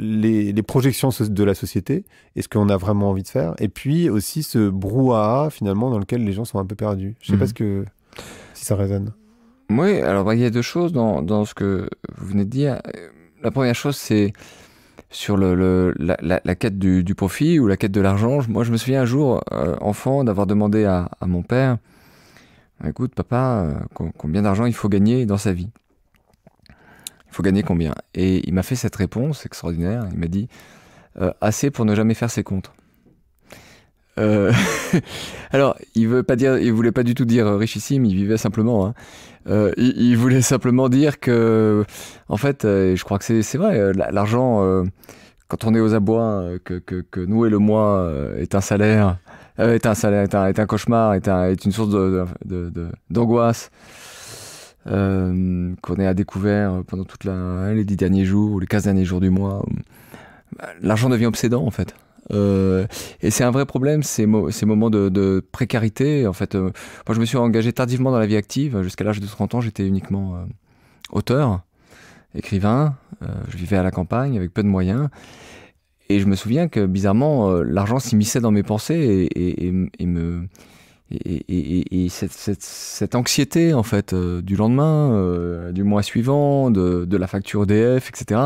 Speaker 1: les projections de la société et ce qu'on a vraiment envie de faire, et puis aussi ce brouhaha finalement dans lequel les gens sont un peu perdus. Je sais pas si ça résonne.
Speaker 2: Oui, alors il y a deux choses dans ce que vous venez de dire. La première chose, c'est sur la quête du profit ou la quête de l'argent. Moi, je me souviens un jour, enfant, d'avoir demandé à mon père, écoute papa, combien d'argent il faut gagner dans sa vie ? Il faut gagner combien ? Et il m'a fait cette réponse extraordinaire. Il m'a dit assez pour ne jamais faire ses comptes. Alors, il voulait pas du tout dire richissime. Il vivait simplement. Hein. Il voulait simplement dire que, en fait, je crois que c'est vrai. L'argent, quand on est aux abois, que nouer le mois est un salaire, est un cauchemar, est une source d'angoisse. Qu'on est à découvert pendant les 10 derniers jours ou les 15 derniers jours du mois, l'argent devient obsédant en fait. Et c'est un vrai problème, ces moments de précarité. En fait, moi je me suis engagé tardivement dans la vie active. Jusqu'à l'âge de 30 ans, j'étais uniquement auteur, écrivain. Je vivais à la campagne avec peu de moyens. Et je me souviens que bizarrement, l'argent s'immisçait dans mes pensées et cette anxiété en fait du lendemain, du mois suivant, de la facture EDF, etc.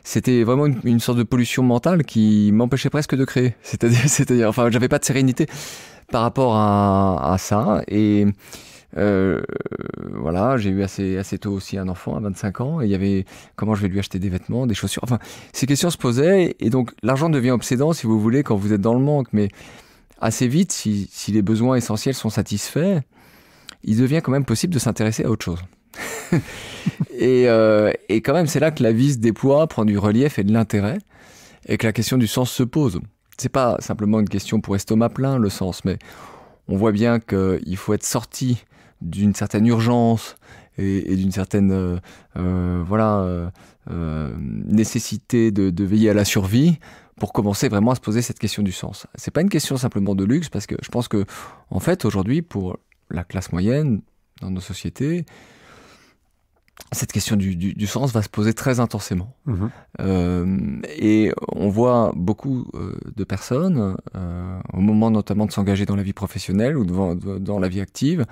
Speaker 2: C'était vraiment une sorte de pollution mentale qui m'empêchait presque de créer. C'est-à-dire, enfin, j'avais pas de sérénité par rapport à ça. Et voilà, j'ai eu assez tôt aussi un enfant à 25 ans. Et il y avait comment je vais lui acheter des vêtements, des chaussures. Enfin, ces questions se posaient. Et donc, l'argent devient obsédant, si vous voulez, quand vous êtes dans le manque. Mais assez vite, si les besoins essentiels sont satisfaits, il devient quand même possible de s'intéresser à autre chose. et quand même, c'est là que la vie se déploie, prend du relief et de l'intérêt, et que la question du sens se pose. C'est pas simplement une question pour estomac plein, le sens, mais on voit bien qu'il faut être sorti d'une certaine urgence et d'une certaine nécessité de veiller à la survie pour commencer vraiment à se poser cette question du sens. C'est pas une question simplement de luxe, parce que je pense que, en fait, aujourd'hui, pour la classe moyenne, dans nos sociétés, cette question du sens va se poser très intensément. Et on voit beaucoup de personnes, au moment notamment de s'engager dans la vie professionnelle ou dans la vie active,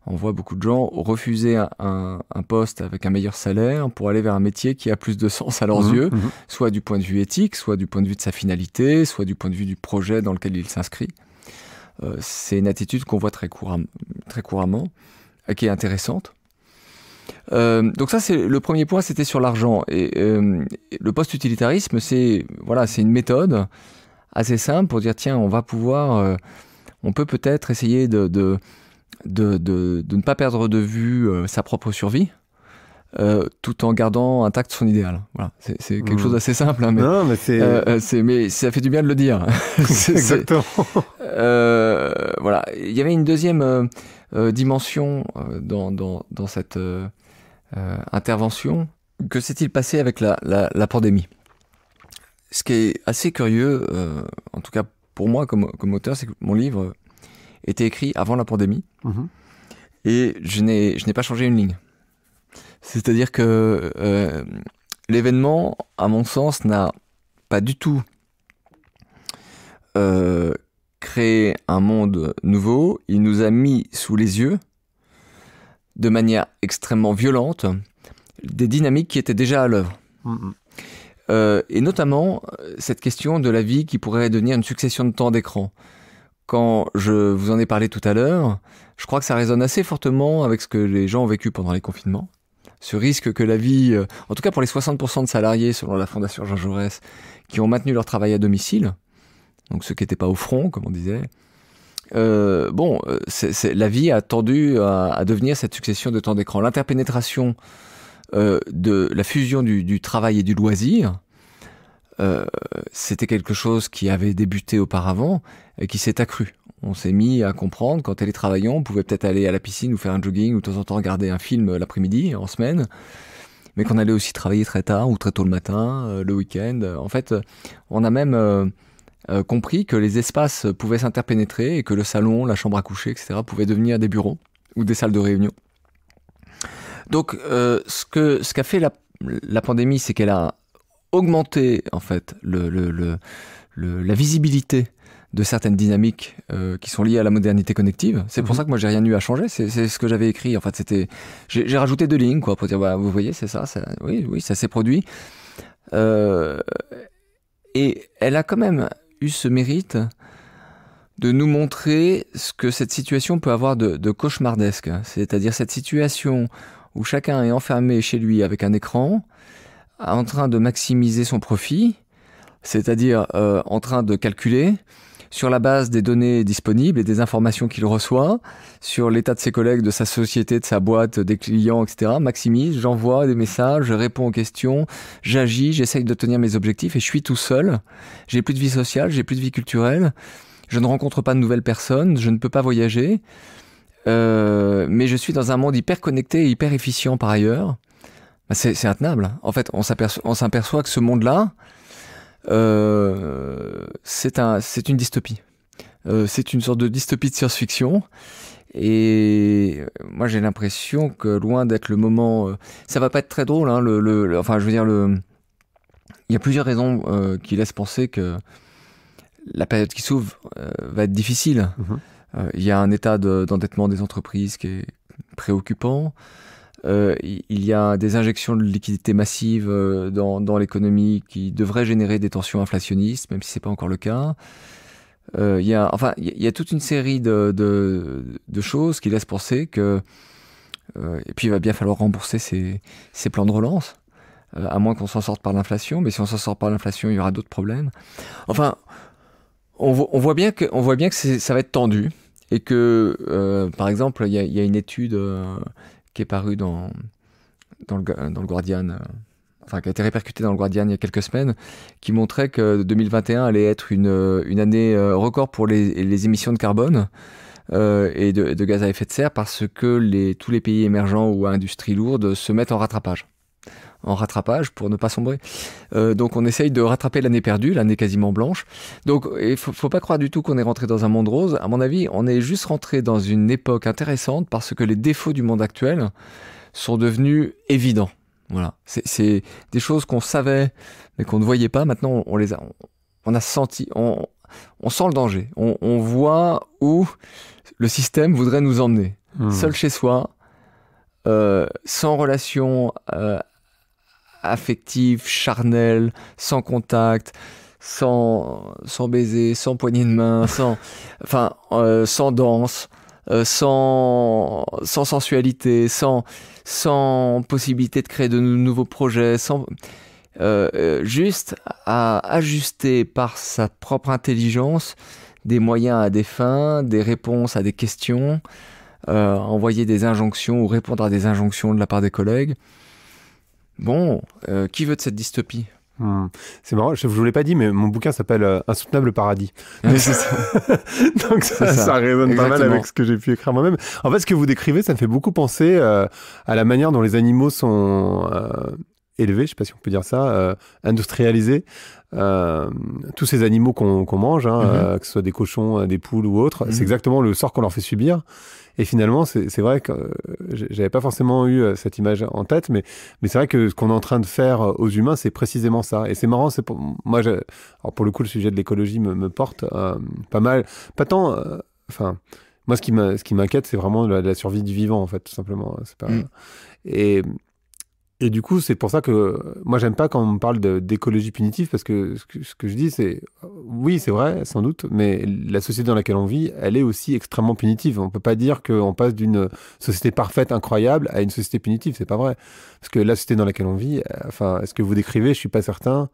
Speaker 2: on voit beaucoup de gens refuser un poste avec un meilleur salaire pour aller vers un métier qui a plus de sens à leurs yeux, soit du point de vue éthique, soit du point de vue de sa finalité, soit du point de vue du projet dans lequel il s'inscrit. C'est une attitude qu'on voit très couramment, qui est intéressante. Donc ça, c'est le premier point, c'était sur l'argent. Et le post-utilitarisme, c'est une méthode assez simple pour dire, tiens, on peut peut-être essayer de ne pas perdre de vue sa propre survie, tout en gardant intact son idéal. Voilà, c'est quelque chose d'assez simple, hein, mais,
Speaker 1: non, mais
Speaker 2: mais ça fait du bien de le dire.
Speaker 1: Exactement.
Speaker 2: Voilà, il y avait une deuxième dimension dans cette intervention. Que s'est-il passé avec la pandémie ? Ce qui est assez curieux, en tout cas pour moi comme auteur, c'est que mon livre était écrit avant la pandémie, et je n'ai pas changé une ligne. C'est-à-dire que l'événement, à mon sens, n'a pas du tout créé un monde nouveau. Il nous a mis sous les yeux, de manière extrêmement violente, des dynamiques qui étaient déjà à l'œuvre. Et notamment, cette question de la vie qui pourrait devenir une succession de temps d'écran. quand je vous en ai parlé tout à l'heure, je crois que ça résonne assez fortement avec ce que les gens ont vécu pendant les confinements. Ce risque que la vie, en tout cas pour les 60% de salariés, selon la Fondation Jean Jaurès, qui ont maintenu leur travail à domicile, donc ceux qui n'étaient pas au front, comme on disait, la vie a tendu à devenir cette succession de temps d'écran. L'interpénétration de la fusion du travail et du loisir, c'était quelque chose qui avait débuté auparavant et qui s'est accru. On s'est mis à comprendre qu'en télétravaillant, on pouvait peut-être aller à la piscine ou faire un jogging ou de temps en temps regarder un film l'après-midi, en semaine, mais qu'on allait aussi travailler très tard ou très tôt le matin, le week-end. En fait, on a même compris que les espaces pouvaient s'interpénétrer et que le salon, la chambre à coucher, etc. pouvaient devenir des bureaux ou des salles de réunion. Donc, ce qu'a fait la pandémie, c'est qu'elle a augmenté en fait la visibilité de certaines dynamiques qui sont liées à la modernité connective. C'est pour ça que moi j'ai rien eu à changer. C'est ce que j'avais écrit. En fait, j'ai rajouté 2 lignes quoi pour dire vous voyez c'est ça. Oui, ça s'est produit. Et elle a quand même eu ce mérite de nous montrer ce que cette situation peut avoir de cauchemardesque. C'est-à-dire cette situation où chacun est enfermé chez lui avec un écran, en train de maximiser son profit, c'est-à-dire en train de calculer sur la base des données disponibles et des informations qu'il reçoit, sur l'état de ses collègues, de sa société, de sa boîte, des clients, etc. Maximise, j'envoie des messages, je réponds aux questions, j'agis, j'essaye de tenir mes objectifs et je suis tout seul. J'ai plus de vie sociale, j'ai plus de vie culturelle, je ne rencontre pas de nouvelles personnes, je ne peux pas voyager, mais je suis dans un monde hyper connecté et hyper efficient par ailleurs. C'est intenable. En fait, on s'aperçoit que ce monde-là, c'est une dystopie. C'est une sorte de dystopie de science-fiction. Et moi, j'ai l'impression que loin d'être le moment, ça va pas être très drôle. Hein, enfin, je veux dire, il y a plusieurs raisons qui laissent penser que la période qui s'ouvre va être difficile. Il y a un état d'endettement des entreprises qui est préoccupant. Il y a des injections de liquidités massives dans l'économie qui devraient générer des tensions inflationnistes, même si c'est pas encore le cas. Il y a toute une série de choses qui laissent penser que et puis il va bien falloir rembourser ces plans de relance, à moins qu'on s'en sorte par l'inflation. Mais si on s'en sort par l'inflation, il y aura d'autres problèmes. Enfin, on voit bien que ça va être tendu et que par exemple, il y a une étude qui est paru dans le Guardian, qui a été répercuté dans le Guardian il y a quelques semaines, qui montrait que 2021 allait être une année record pour les émissions de carbone et de gaz à effet de serre, parce que tous les pays émergents ou à industrie lourde se mettent en rattrapage pour ne pas sombrer. Donc on essaye de rattraper l'année perdue, l'année quasiment blanche. Donc il faut pas croire du tout qu'on est rentré dans un monde rose. À mon avis, on est juste rentré dans une époque intéressante parce que les défauts du monde actuel sont devenus évidents. Voilà. C'est des choses qu'on savait mais qu'on ne voyait pas. Maintenant, on a senti, on sent le danger. On voit où le système voudrait nous emmener. Seul chez soi, sans relation affective, charnelle, sans contact, sans baiser, sans poignée de main, sans danse, sans sensualité, sans possibilité de créer de nouveaux projets, juste à ajuster par sa propre intelligence des moyens à des fins, des réponses à des questions, envoyer des injonctions ou répondre à des injonctions de la part des collègues. Bon, qui veut de cette dystopie ?
Speaker 1: C'est marrant, je ne vous l'ai pas dit, mais mon bouquin s'appelle Insoutenable paradis.
Speaker 2: Oui, c'est ça.
Speaker 1: Donc ça résonne pas mal avec ce que j'ai pu écrire moi-même. En fait, ce que vous décrivez, ça me fait beaucoup penser à la manière dont les animaux sont élevés, je ne sais pas si on peut dire ça, industrialisés. Tous ces animaux qu'on mange, que ce soit des cochons, des poules ou autres, c'est exactement le sort qu'on leur fait subir. Et finalement, c'est vrai que j'avais pas forcément eu cette image en tête, mais c'est vrai que ce qu'on est en train de faire aux humains, c'est précisément ça. Et c'est marrant, alors pour le coup, le sujet de l'écologie me porte pas mal. Pas tant, moi, ce qui m'inquiète, c'est vraiment la survie du vivant, en fait, tout simplement. C'est pas, et Et du coup, c'est pour ça que moi, j'aime pas quand on me parle d'écologie punitive, parce que ce que je dis, c'est oui, c'est vrai, sans doute, mais la société dans laquelle on vit, elle est aussi extrêmement punitive. On peut pas dire qu'on passe d'une société parfaite, incroyable, à une société punitive, c'est pas vrai. Parce que la société dans laquelle on vit, enfin, est-ce que vous décrivez, je suis pas certain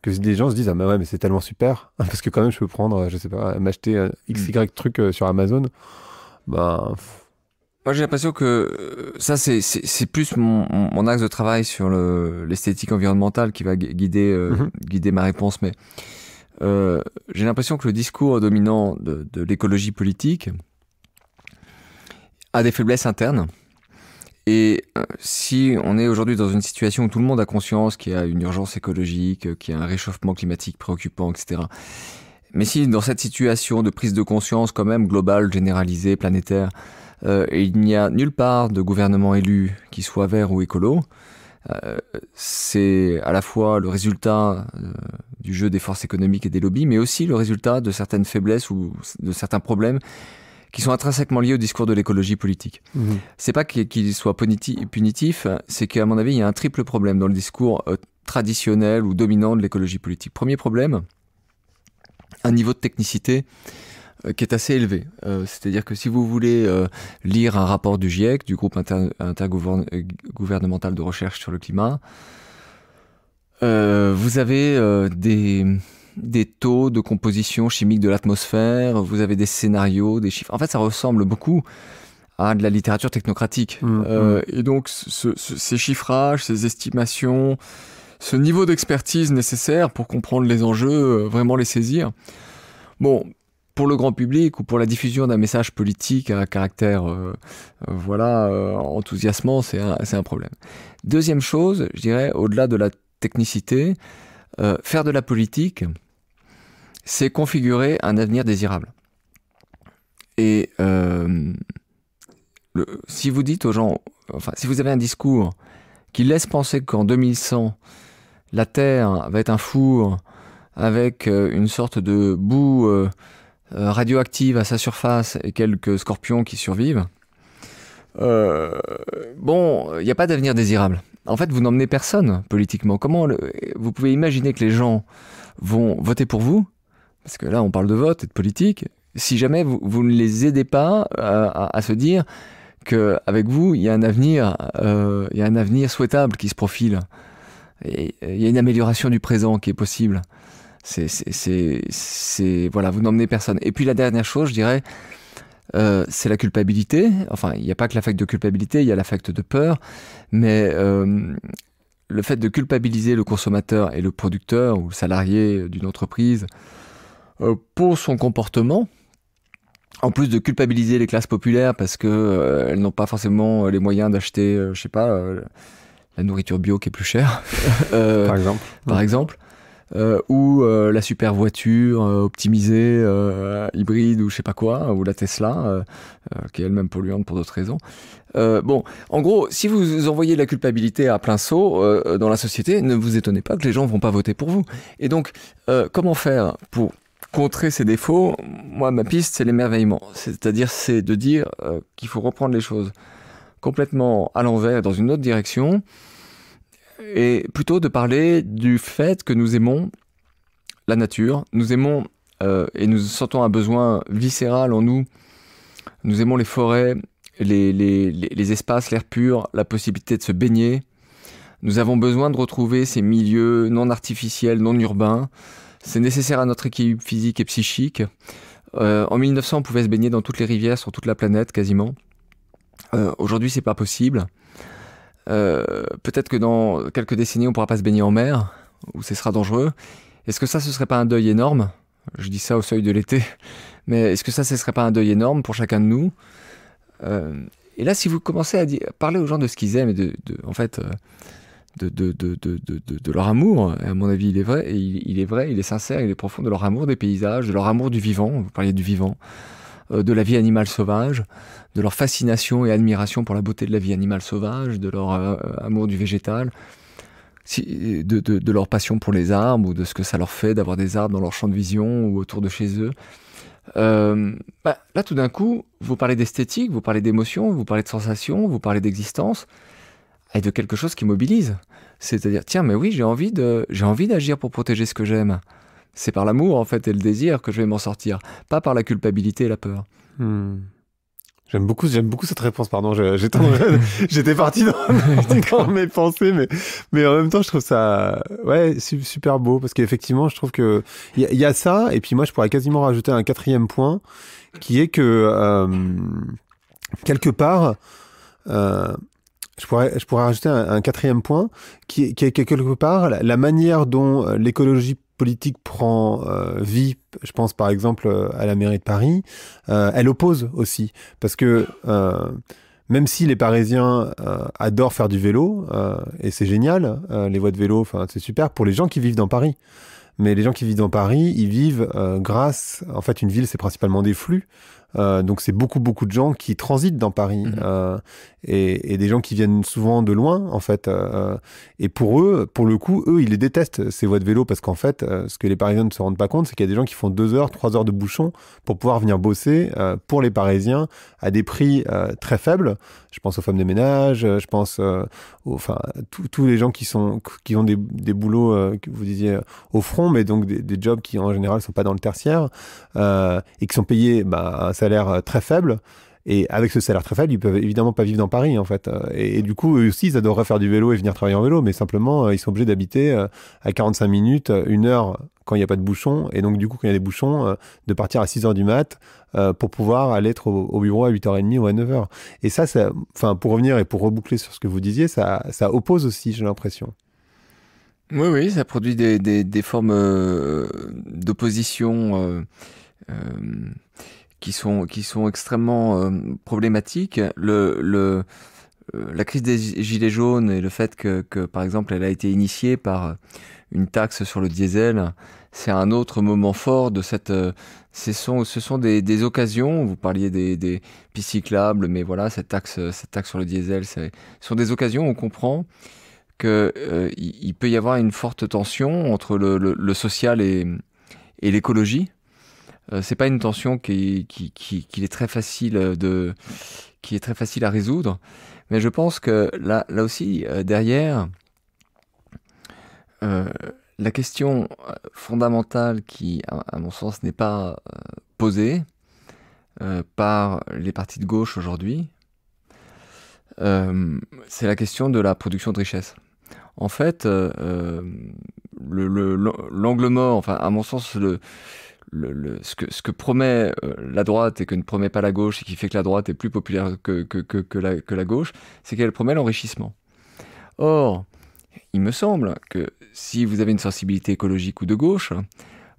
Speaker 1: que des gens se disent, ah, mais ouais, mais c'est tellement super, parce que quand même, je peux prendre, je sais pas, m'acheter XY truc sur Amazon. Ben,
Speaker 2: Moi, j'ai l'impression que ça, c'est plus mon axe de travail sur l'esthétique environnementale qui va guider ma réponse. Mais j'ai l'impression que le discours dominant de l'écologie politique a des faiblesses internes. Et si on est aujourd'hui dans une situation où tout le monde a conscience qu'il y a une urgence écologique, qu'il y a un réchauffement climatique préoccupant, etc. Mais si dans cette situation de prise de conscience quand même globale, généralisée, planétaire, il n'y a nulle part de gouvernement élu qui soit vert ou écolo, c'est à la fois le résultat du jeu des forces économiques et des lobbies, mais aussi le résultat de certaines faiblesses ou de certains problèmes qui sont intrinsèquement liés au discours de l'écologie politique. C'est pas qu'il soit punitif, c'est qu'à mon avis, il y a un triple problème dans le discours traditionnel ou dominant de l'écologie politique. Premier problème, un niveau de technicité qui est assez élevé. C'est-à-dire que si vous voulez lire un rapport du GIEC, du groupe intergouvernemental de recherche sur le climat, vous avez des taux de composition chimique de l'atmosphère, vous avez des scénarios, des chiffres. En fait, ça ressemble beaucoup à de la littérature technocratique. Et donc, ces chiffrages, ces estimations, ce niveau d'expertise nécessaire pour comprendre les enjeux, vraiment les saisir. Bon, pour le grand public ou pour la diffusion d'un message politique à caractère enthousiasmant, c'est un problème. Deuxième chose, je dirais, au-delà de la technicité, faire de la politique, c'est configurer un avenir désirable. Et si vous dites aux gens, enfin, si vous avez un discours qui laisse penser qu'en 2100, la Terre va être un four avec une sorte de boue radioactive à sa surface et quelques scorpions qui survivent, bon, il n'y a pas d'avenir désirable. En fait, vous n'emmenez personne politiquement. Comment vous pouvez imaginer que les gens vont voter pour vous? Parce que là, on parle de vote et de politique. Si jamais vous ne les aidez pas à se dire qu'avec vous, il y a un avenir souhaitable qui se profile. Et il y a une amélioration du présent qui est possible. Voilà, vous n'emmenez personne. Et puis la dernière chose, je dirais, c'est la culpabilité. Enfin, il n'y a pas que l'affect de culpabilité, il y a l'affect de peur. Mais le fait de culpabiliser le consommateur et le producteur ou le salarié d'une entreprise pour son comportement, en plus de culpabiliser les classes populaires parce que elles n'ont pas forcément les moyens d'acheter, je sais pas, la nourriture bio qui est plus chère, par exemple. Ou la super voiture optimisée, hybride ou je sais pas quoi, ou la Tesla, qui est elle-même polluante pour d'autres raisons. Bon, en gros, si vous envoyez la culpabilité à plein seau dans la société, ne vous étonnez pas que les gens vont pas voter pour vous. Et donc, comment faire pour contrer ces défauts? Moi, ma piste, c'est l'émerveillement. C'est-à-dire, c'est de dire qu'il faut reprendre les choses complètement à l'envers, dans une autre direction, et plutôt de parler du fait que nous aimons la nature, nous aimons et nous sentons un besoin viscéral en nous. Nous aimons les forêts, les espaces, l'air pur, la possibilité de se baigner. Nous avons besoin de retrouver ces milieux non artificiels, non urbains. C'est nécessaire à notre équilibre physique et psychique. En 1900, on pouvait se baigner dans toutes les rivières sur toute la planète, quasiment. Aujourd'hui, c'est pas possible. Peut-être que dans quelques décennies, on pourra pas se baigner en mer, ou ce sera dangereux. Est-ce que ça, ce serait pas un deuil énorme? Je dis ça au seuil de l'été. Mais est-ce que ça, ce serait pas un deuil énorme pour chacun de nous? Et là, si vous commencez à parler aux gens de ce qu'ils aiment et de leur amour, et à mon avis, il est vrai, il est sincère, il est profond, de leur amour des paysages, de leur amour du vivant, vous parliez du vivant, de la vie animale sauvage, de leur fascination et admiration pour la beauté de la vie animale sauvage, de leur amour du végétal, de leur passion pour les arbres, ou de ce que ça leur fait d'avoir des arbres dans leur champ de vision ou autour de chez eux. Là, tout d'un coup, vous parlez d'esthétique, vous parlez d'émotion, vous parlez de sensation, vous parlez d'existence. et de quelque chose qui mobilise. C'est-à-dire, tiens, mais oui, j'ai envie d'agir pour protéger ce que j'aime. C'est par l'amour, en fait, et le désir que je vais m'en sortir, pas par la culpabilité et la peur.
Speaker 1: J'aime beaucoup cette réponse, pardon. J'étais parti dans mes pensées, mais en même temps, je trouve ça, super beau, parce qu'effectivement, je trouve que il y a ça, et puis moi, je pourrais quasiment rajouter un 4e point, qui est que, quelque part, je pourrais rajouter un 4e point, qui est quelque part la manière dont l'écologie politique prend vie, je pense par exemple à la mairie de Paris, elle oppose aussi. Parce que même si les Parisiens adorent faire du vélo, et c'est génial, les voies de vélo, c'est super pour les gens qui vivent dans Paris. Mais les gens qui vivent dans Paris, ils vivent grâce... En fait, une ville, c'est principalement des flux. Donc, c'est beaucoup de gens qui transitent dans Paris. Et des gens qui viennent souvent de loin, en fait. Et pour eux, pour le coup, ils les détestent, ces voies de vélo. Parce qu'en fait, ce que les Parisiens ne se rendent pas compte, c'est qu'il y a des gens qui font 2 heures, 3 heures de bouchon pour pouvoir venir bosser pour les Parisiens à des prix très faibles. Je pense aux femmes de ménage, je pense tous les gens qui ont des boulots, que vous disiez, au front, mais donc des jobs qui en général ne sont pas dans le tertiaire, et qui sont payés un salaire très faible. Et avec ce salaire très faible, ils peuvent évidemment pas vivre dans Paris, en fait. Et du coup, eux aussi, ils adoreraient faire du vélo et venir travailler en vélo, mais simplement, ils sont obligés d'habiter à 45 minutes, 1 heure quand il n'y a pas de bouchons. Et donc, du coup, quand il y a des bouchons, de partir à 6 heures du mat pour pouvoir aller être au bureau à 8h30 ou à 9h. Et ça, pour revenir et pour reboucler sur ce que vous disiez, ça oppose aussi, j'ai l'impression.
Speaker 2: Oui, ça produit des formes d'opposition qui sont extrêmement problématiques. La crise des gilets jaunes et le fait que, par exemple, elle a été initiée par une taxe sur le diesel, c'est un autre moment fort de cette... ce sont des occasions, vous parliez des pistes cyclables, mais voilà, cette taxe sur le diesel, ce sont des occasions où on comprend qu'il peut y avoir une forte tension entre le social et l'écologie. C'est pas une tension qui est très facile à résoudre, mais je pense que là aussi derrière la question fondamentale qui, à mon sens, n'est pas posée par les partis de gauche aujourd'hui, c'est la question de la production de richesse. En fait, l'angle mort, enfin, à mon sens, ce que promet la droite et que ne promet pas la gauche, et qui fait que la droite est plus populaire que la gauche, c'est qu'elle promet l'enrichissement. Or, il me semble que si vous avez une sensibilité écologique ou de gauche,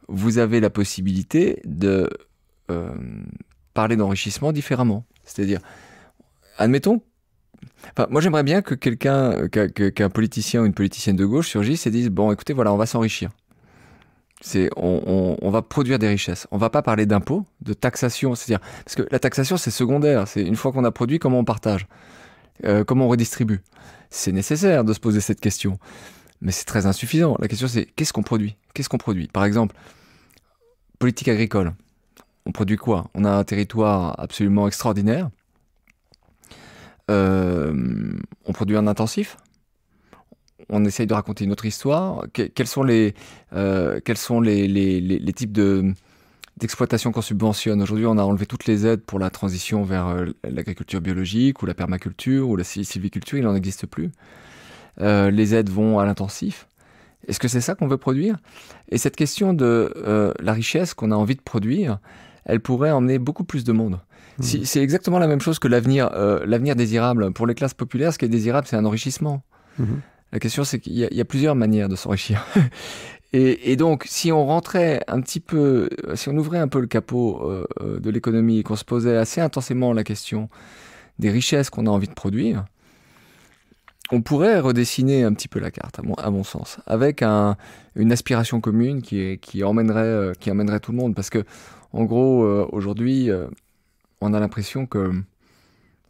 Speaker 2: vous avez la possibilité de parler d'enrichissement différemment. C'est-à-dire, admettons, moi j'aimerais bien que qu'un politicien ou une politicienne de gauche surgisse et dise, bon écoutez, voilà, on va s'enrichir. On va produire des richesses. On va pas parler d'impôts, de taxation, c'est-à-dire, parce que la taxation c'est secondaire, c'est une fois qu'on a produit, comment on partage, comment on redistribue. C'est nécessaire de se poser cette question, mais c'est très insuffisant. La question c'est, qu'est-ce qu'on produit ? Par exemple, politique agricole. On produit quoi ? On a un territoire absolument extraordinaire. On produit un intensif. On essaye de raconter une autre histoire. Quels sont les types d'exploitation qu'on subventionne ? Aujourd'hui, on a enlevé toutes les aides pour la transition vers l'agriculture biologique ou la permaculture ou la sylviculture. Il n'en existe plus. Les aides vont à l'intensif. Est-ce que c'est ça qu'on veut produire ? Et cette question de la richesse qu'on a envie de produire, elle pourrait emmener beaucoup plus de monde. C'est exactement la même chose que l'avenir désirable. Pour les classes populaires, ce qui est désirable, c'est un enrichissement. La question, c'est qu'il y a plusieurs manières de s'enrichir. Et donc, si on rentrait un petit peu, si on ouvrait un peu le capot de l'économie et qu'on se posait assez intensément la question des richesses qu'on a envie de produire, on pourrait redessiner un petit peu la carte, à mon sens, avec une aspiration commune qui emmènerait tout le monde. Parce que, en gros, aujourd'hui, on a l'impression que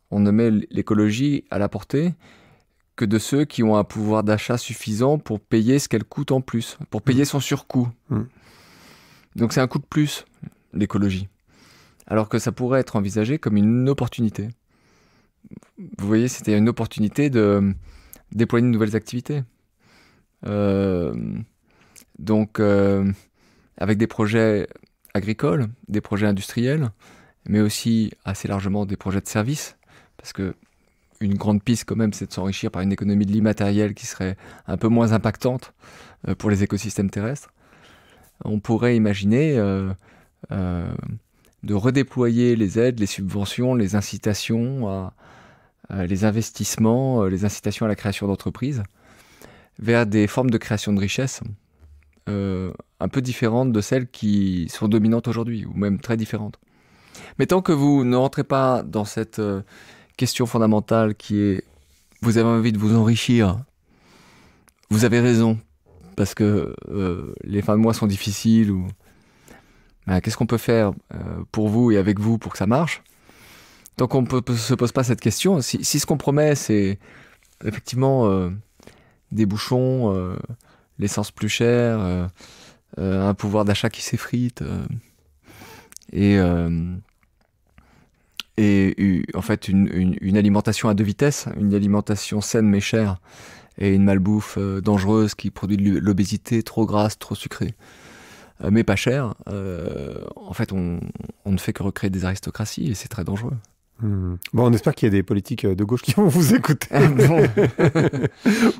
Speaker 2: on ne met l'écologie à la portée que de ceux qui ont un pouvoir d'achat suffisant pour payer ce qu'elle coûte en plus, pour payer son surcoût. Donc c'est un coût de plus, l'écologie. Alors que ça pourrait être envisagé comme une opportunité. Vous voyez, c'était une opportunité de déployer de nouvelles activités. Donc, avec des projets agricoles, des projets industriels, mais aussi assez largement des projets de services, parce que une grande piste quand même, c'est de s'enrichir par une économie de l'immatériel qui serait un peu moins impactante pour les écosystèmes terrestres. On pourrait imaginer de redéployer les aides, les subventions, les incitations, les investissements, les incitations à la création d'entreprises vers des formes de création de richesse un peu différentes de celles qui sont dominantes aujourd'hui, ou même très différentes. Mais tant que vous ne rentrez pas dans cette question fondamentale qui est « vous avez envie de vous enrichir », vous avez raison, parce que les fins de mois sont difficiles, ou qu'est-ce qu'on peut faire pour vous et avec vous pour que ça marche? Tant qu'on ne se pose pas cette question, si ce qu'on promet, c'est effectivement des bouchons, l'essence plus chère, un pouvoir d'achat qui s'effrite, et en fait une alimentation à deux vitesses, une alimentation saine mais chère, et une malbouffe dangereuse qui produit de l'obésité trop grasse, trop sucrée, mais pas chère, en fait on ne fait que recréer des aristocraties et c'est très dangereux.
Speaker 1: Bon, on espère qu'il y a des politiques de gauche qui vont vous écouter.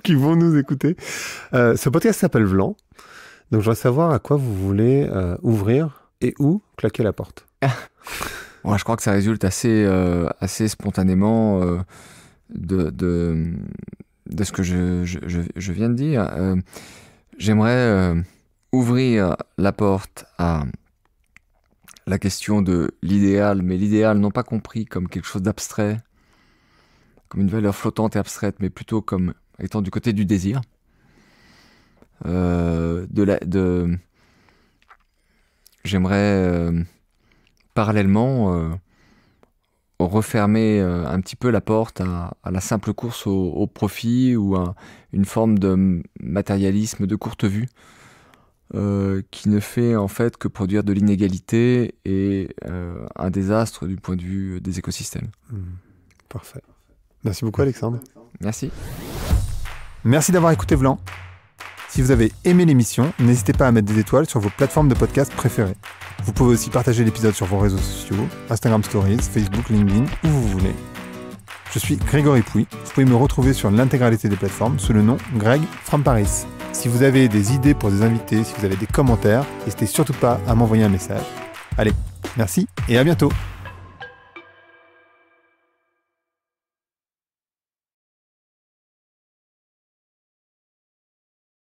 Speaker 1: Qui vont nous écouter. Ce podcast s'appelle Vlan. Donc, je voudrais savoir à quoi vous voulez ouvrir et où claquer la porte.
Speaker 2: Ouais, je crois que ça résulte assez spontanément de ce que je viens de dire. J'aimerais ouvrir la porte à la question de l'idéal, mais l'idéal non pas compris comme quelque chose d'abstrait, comme une valeur flottante et abstraite, mais plutôt comme étant du côté du désir. J'aimerais parallèlement refermer un petit peu la porte à la simple course au profit ou à une forme de matérialisme de courte vue qui ne fait en fait que produire de l'inégalité et un désastre du point de vue des écosystèmes.
Speaker 1: Parfait. Merci beaucoup Alexandre.
Speaker 2: Merci.
Speaker 1: Merci d'avoir écouté Vlan. Si vous avez aimé l'émission, n'hésitez pas à mettre des étoiles sur vos plateformes de podcast préférées. Vous pouvez aussi partager l'épisode sur vos réseaux sociaux, Instagram Stories, Facebook, LinkedIn, où vous voulez. Je suis Grégory Pouy. Vous pouvez me retrouver sur l'intégralité des plateformes sous le nom Greg from Paris. Si vous avez des idées pour des invités, si vous avez des commentaires, n'hésitez surtout pas à m'envoyer un message. Allez, merci et à bientôt.